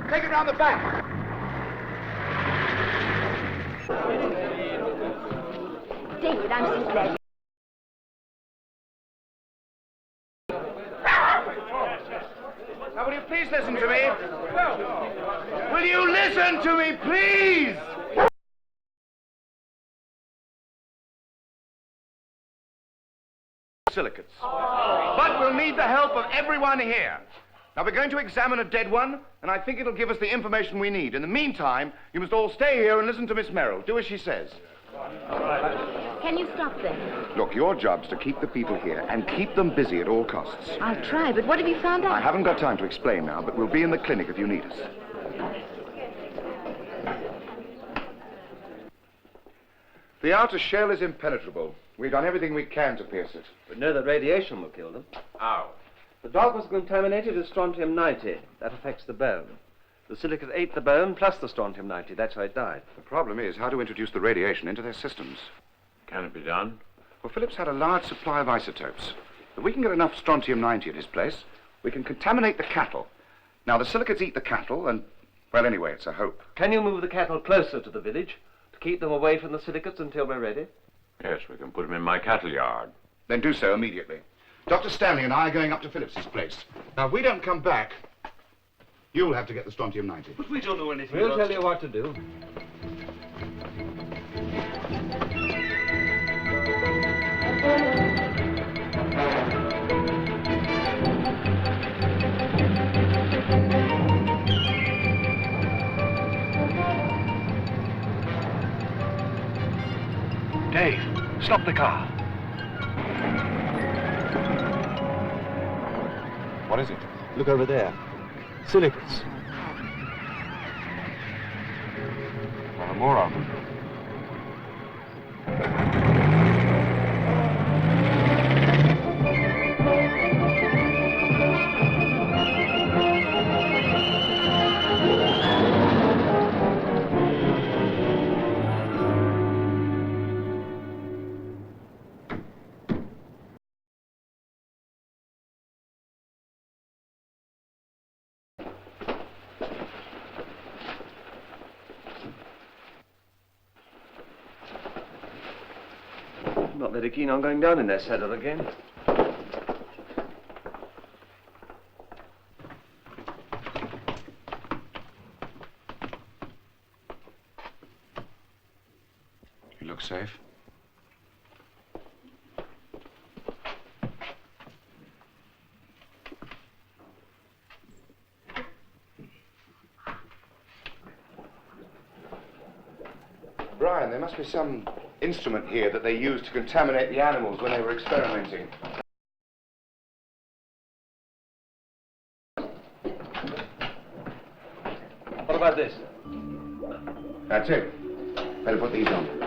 Take it round the back. David, I'm so glad. Now, will you please listen to me? Will you listen to me, please? Silicates. But we'll need the help of everyone here. Now, we're going to examine a dead one, and I think it'll give us the information we need. In the meantime, you must all stay here and listen to Miss Merrill. Do as she says. Can you stop them? Look, your job's to keep the people here and keep them busy at all costs. I'll try, but what have you found out? I haven't got time to explain now, but we'll be in the clinic if you need us. The outer shell is impenetrable. We've done everything we can to pierce it. But know that radiation will kill them. How? The dog was contaminated with strontium-90. That affects the bone. The silicate ate the bone plus the strontium-90. That's how it died. The problem is how to introduce the radiation into their systems. Can it be done? Well, Phillips had a large supply of isotopes. If we can get enough strontium-90 at his place, we can contaminate the cattle. Now, the silicates eat the cattle, and, well, anyway, it's a hope. Can you move the cattle closer to the village to keep them away from the silicates until we're ready? Yes, we can put them in my cattle yard. Then do so immediately. Dr. Stanley and I are going up to Phillips's place. Now, if we don't come back, you'll have to get the strontium-90. But we don't know anything We'll about tell you what to do. Dave, stop the car. What is it? Look over there. Silicates. There are more of them. Not very keen on going down in their saddle again. You look safe. Brian, there must be some instrument here that they used to contaminate the animals when they were experimenting. What about this? That's it. Better put these on.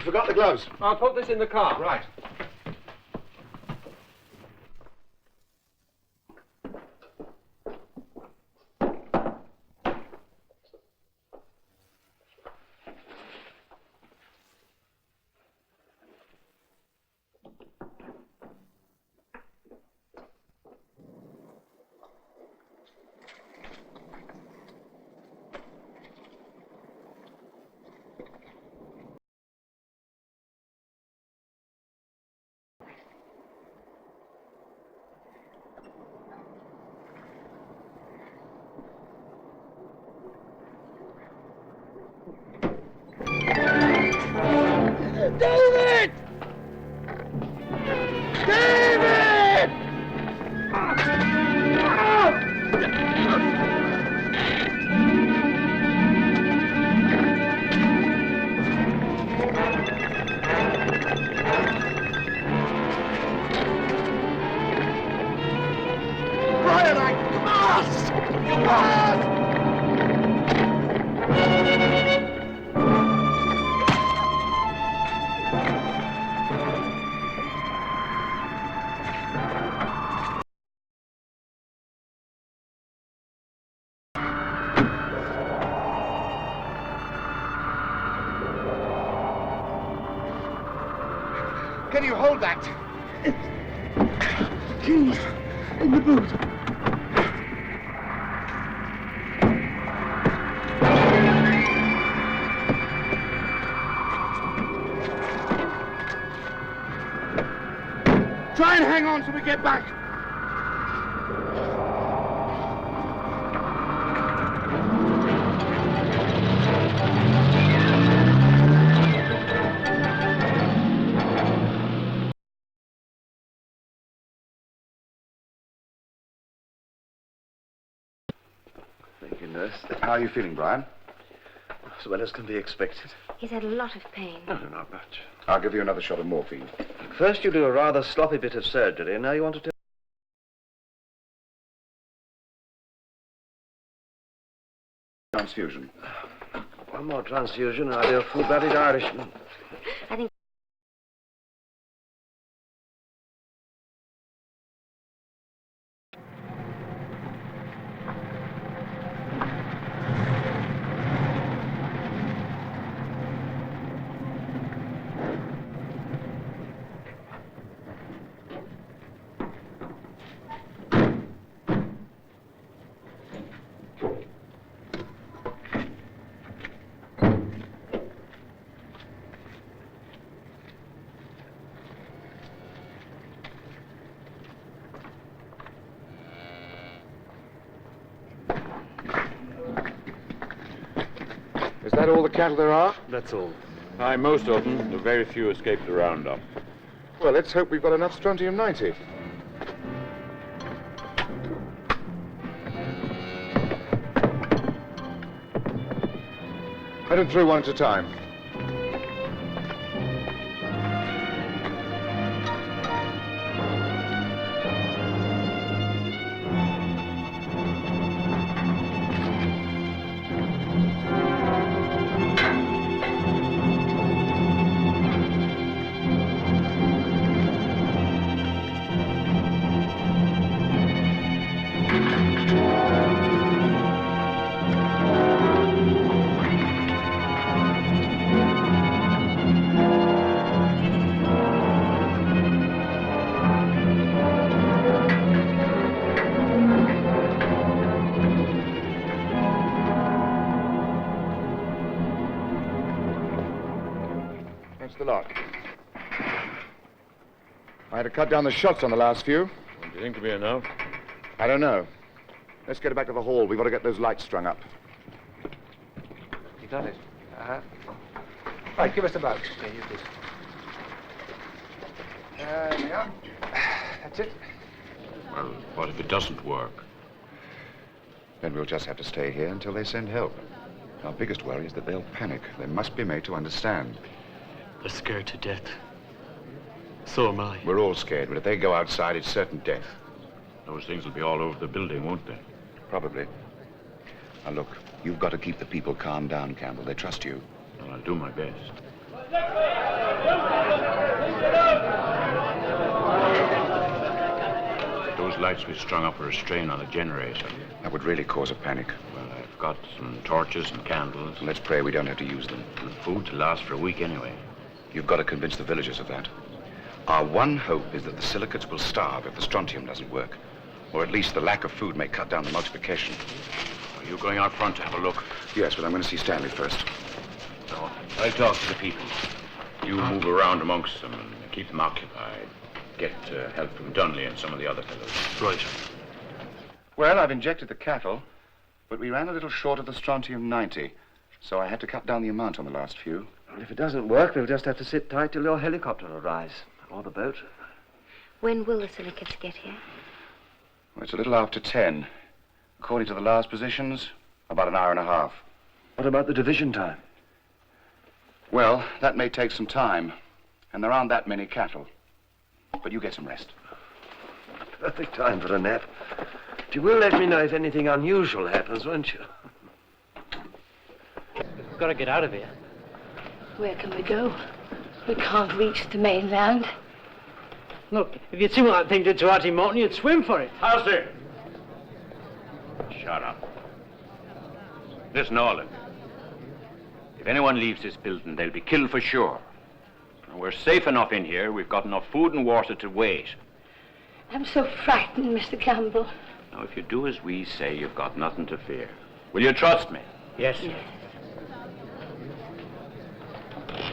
Forgot the gloves. I'll put this in the car. Right. said I must! Must! Can you hold that? Keys in the boot. Try and hang on till we get back. Thank you, nurse. How are you feeling, Brian? As well as can be expected. He's had a lot of pain. No, not much. I'll give you another shot of morphine. First you do a rather sloppy bit of surgery, and now you want to do... Transfusion. One more transfusion, and I'll be a full-blooded Irishman. I think... Is that all the cattle there are? That's all. Aye, most of them. The very few escaped the roundup. Well, let's hope we've got enough strontium-90. Let them through one at a time. That's the lot. I had to cut down the shots on the last few. Do you think it'll be enough? I don't know. Let's get back to the hall. We've got to get those lights strung up. You got it. Right, give us the boat. Okay, use this. There we are. That's it. Well, what if it doesn't work? Then we'll just have to stay here until they send help. Our biggest worry is that they'll panic. They must be made to understand. They're scared to death. So am I. We're all scared, but if they go outside, it's certain death. Those things will be all over the building, won't they? Probably. Now, look, you've got to keep the people calmed down, Campbell. They trust you. Well, I'll do my best. Those lights we strung up are a strain on the generator. That would really cause a panic. Well, I've got some torches and candles. Let's pray we don't have to use them. And food to last for a week anyway. You've got to convince the villagers of that. Our one hope is that the silicates will starve if the strontium doesn't work. Or at least the lack of food may cut down the multiplication. Are you going out front to have a look? Yes, but I'm going to see Stanley first. No, I'll talk to the people. You move around amongst them and keep them occupied. Get help from Dunley and some of the other fellows. Right. Well, I've injected the cattle, but we ran a little short of the strontium-90, so I had to cut down the amount on the last few. Well, if it doesn't work, they'll just have to sit tight till your helicopter arrives. Or the boat. When will the silicates get here? Well, it's a little after 10. According to the last positions, about an hour and a half. What about the division time? Well, that may take some time, and there aren't that many cattle. But you get some rest. Perfect time for a nap. you will let me know if anything unusual happens, won't you? We've got to get out of here. Where can we go? We can't reach the mainland. Look, if you'd seen what that thing did to Artie Morton, you'd swim for it. Halsey! Shut up. Listen, all of you. If anyone leaves this building, they'll be killed for sure. And we're safe enough in here. We've got enough food and water to wait. I'm so frightened, Mr. Campbell. Now, if you do as we say, you've got nothing to fear. Will you trust me? Yes.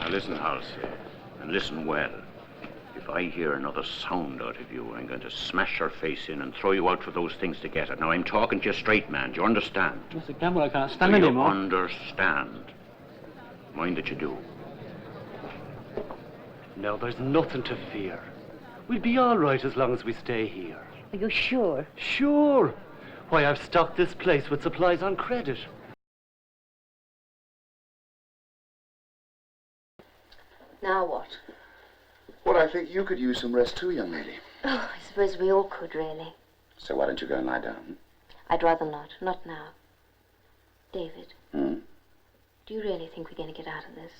Now listen, Halsey, and listen well. If I hear another sound out of you, I'm going to smash your face in and throw you out for those things to get it. Now, I'm talking to you straight, man. Do you understand? Mr. Campbell, I can't stand Do you anymore. understand? Mind that you do. No, there's nothing to fear. We'll be all right as long as we stay here. Are you sure? Sure. Why, I've stocked this place with supplies on credit. Now what? Well, I think you could use some rest too, young lady. Oh, I suppose we all could, really. So why don't you go and lie down? I'd rather not. Not now. David, Hmm? do you really think we're going to get out of this?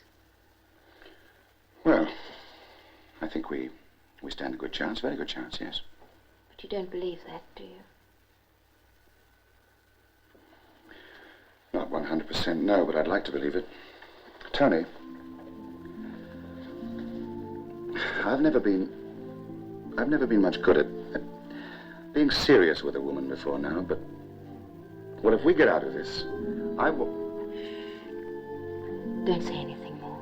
Well, I think we stand a good chance, very good chance, yes. But you don't believe that, do you? Not 100% no, but I'd like to believe it. Tony, I've never been much good at being serious with a woman before now, but well, if we get out of this, I will... Don't say anything more.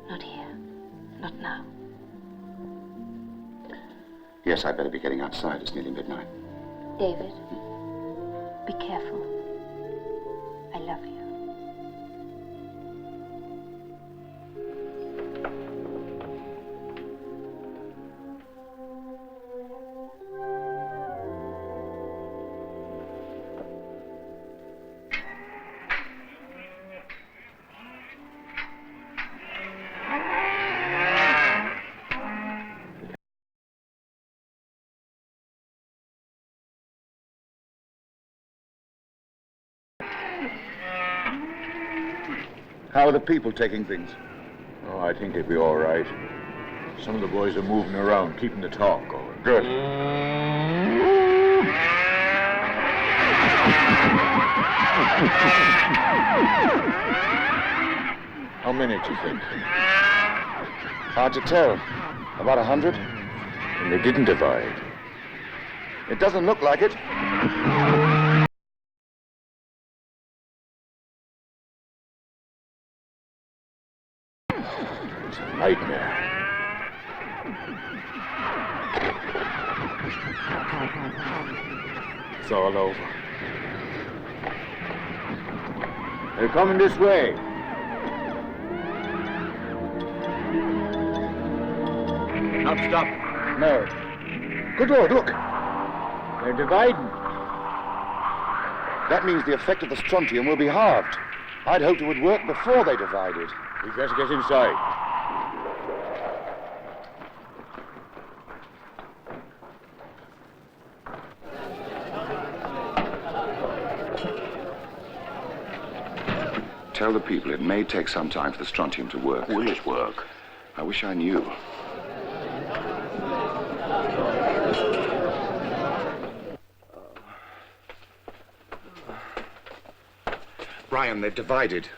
Not here. Not now. Yes, I'd better be getting outside. It's nearly midnight. David, be careful. I love you. How are the people taking things? Oh, I think they'd be all right. Some of the boys are moving around, keeping the talk going. Good. How many do you think? Hard to tell. About 100? And they didn't divide. It doesn't look like it. It's a nightmare. It's all over. They're coming this way. Not stop. No. Good Lord, look. They're dividing. That means the effect of the strontium will be halved. I'd hoped it would work before they divided. We better get inside. Tell the people it may take some time for the strontium to work. Will it work? I wish I knew. Brian, they've divided.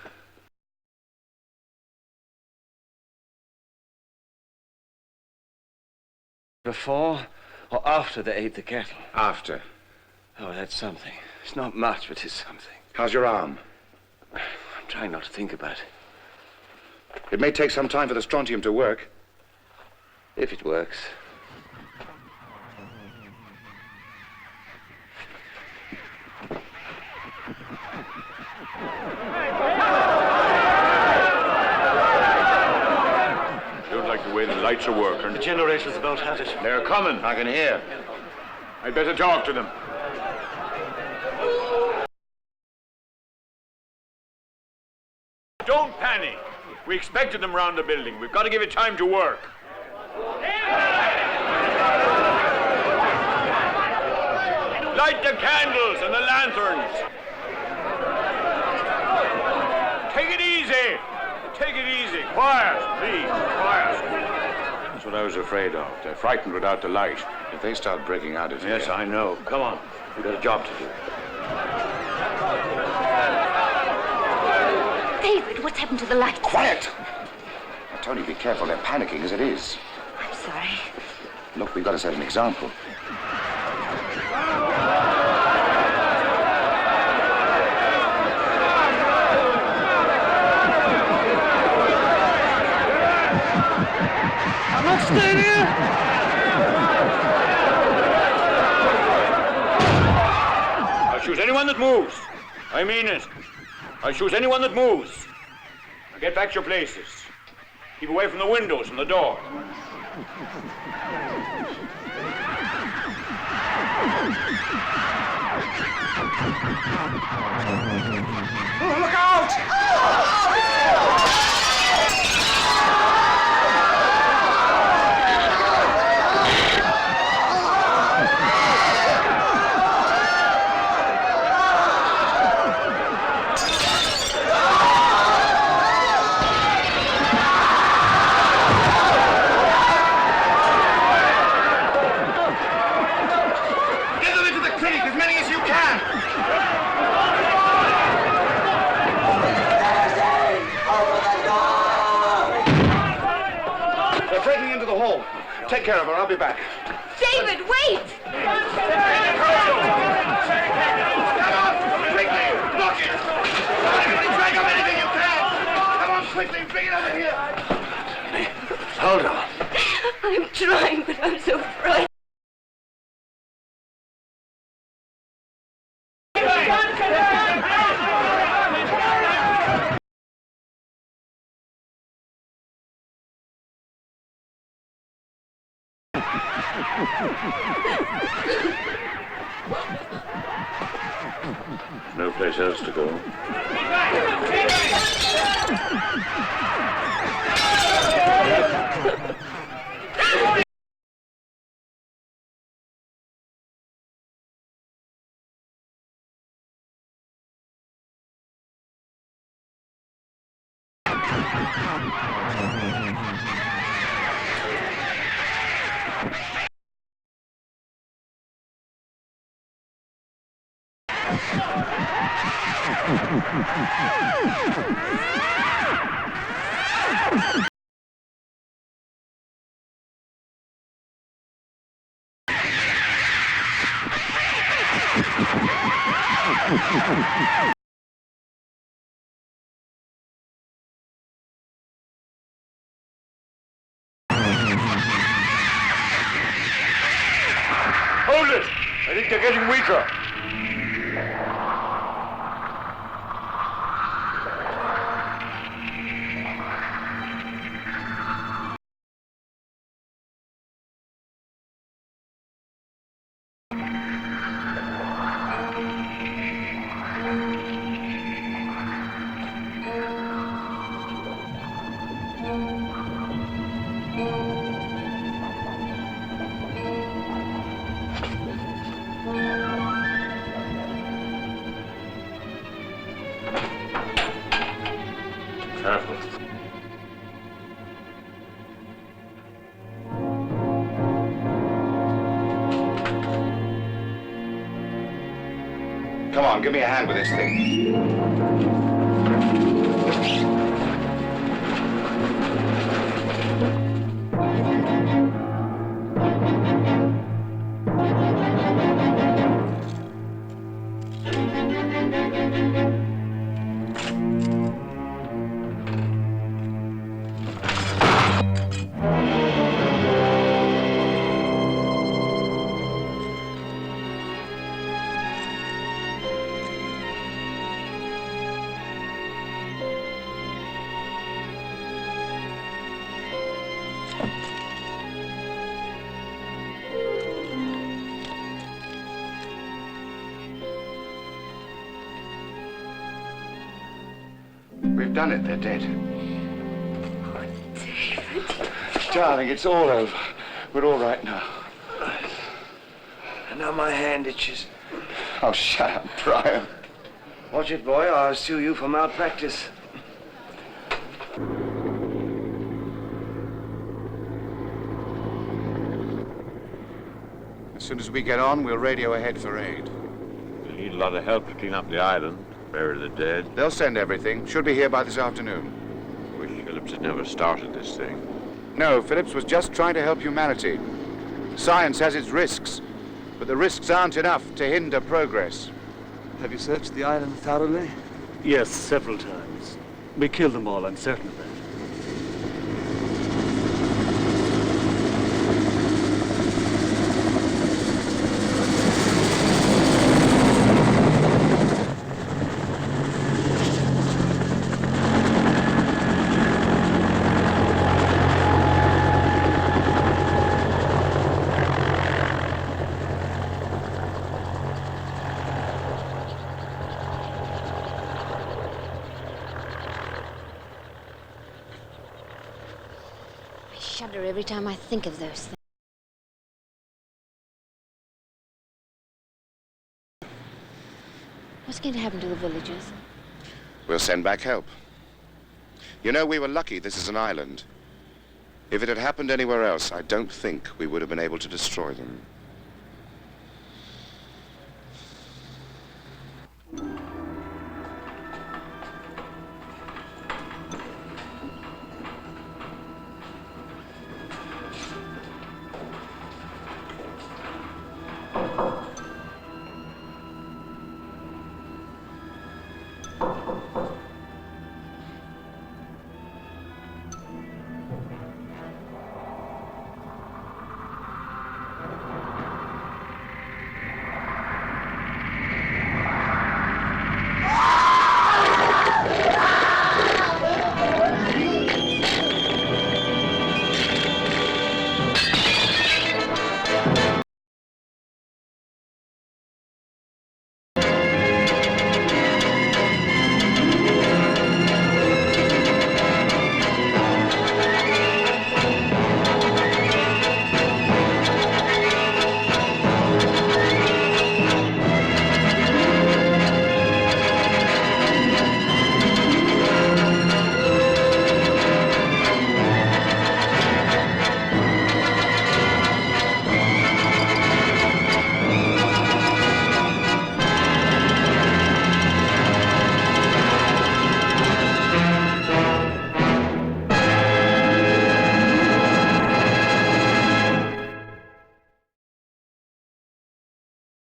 Before or after they ate the cattle? After. Oh, that's something. It's not much, but it's something. How's your arm? I'm trying not to think about it. It may take some time for the strontium to work. If it works. Don't like the way the lights are working. The generator's about had it. They're coming, I can hear. I'd better talk to them. Don't panic. We expected them round the building. We've got to give it time to work. Light the candles and the lanterns. Take it easy. Take it easy. Quiet, please. Quiet. That's what I was afraid of. They're frightened without the light. If they start breaking out of here... Yes, I know. Come on. We've got a job to do. David, what's happened to the lights? Quiet! Now, Tony, be careful. They're panicking as it is. I'm sorry. Look, we've got to set an example. I'm not staying here! I'll shoot anyone that moves. I mean it. I'll shoot anyone that moves. Now get back to your places. Keep away from the windows and the door. Oh, look out! Get them into the clinic, as many as you can! They're breaking into the hall. Take care of her, I'll be back. David, wait! Come on, quickly, block it! Everybody drag up anything you can! Come on, quickly, bring it over here! Hold on. I'm trying, but I'm so frightened. No place else to go. Hold it! I think they're getting weaker. Careful. Come on, give me a hand with this thing. We've done it. They're dead. Darling, it's all over. We're all right now. And now my hand itches. Oh, shut up, Brian. Watch it, boy. I'll sue you for malpractice. As soon as we get on, we'll radio ahead for aid. We'll need a lot of help to clean up the island, bury the dead. They'll send everything. Should be here by this afternoon. Wish Phillips had never started this thing. No, Phillips was just trying to help humanity. Science has its risks, but the risks aren't enough to hinder progress. Have you searched the island thoroughly? Yes, several times. We killed them all, I'm certain of that. I shudder every time I think of those things. What's going to happen to the villagers? We'll send back help. You know, we were lucky this is an island. If it had happened anywhere else, I don't think we would have been able to destroy them.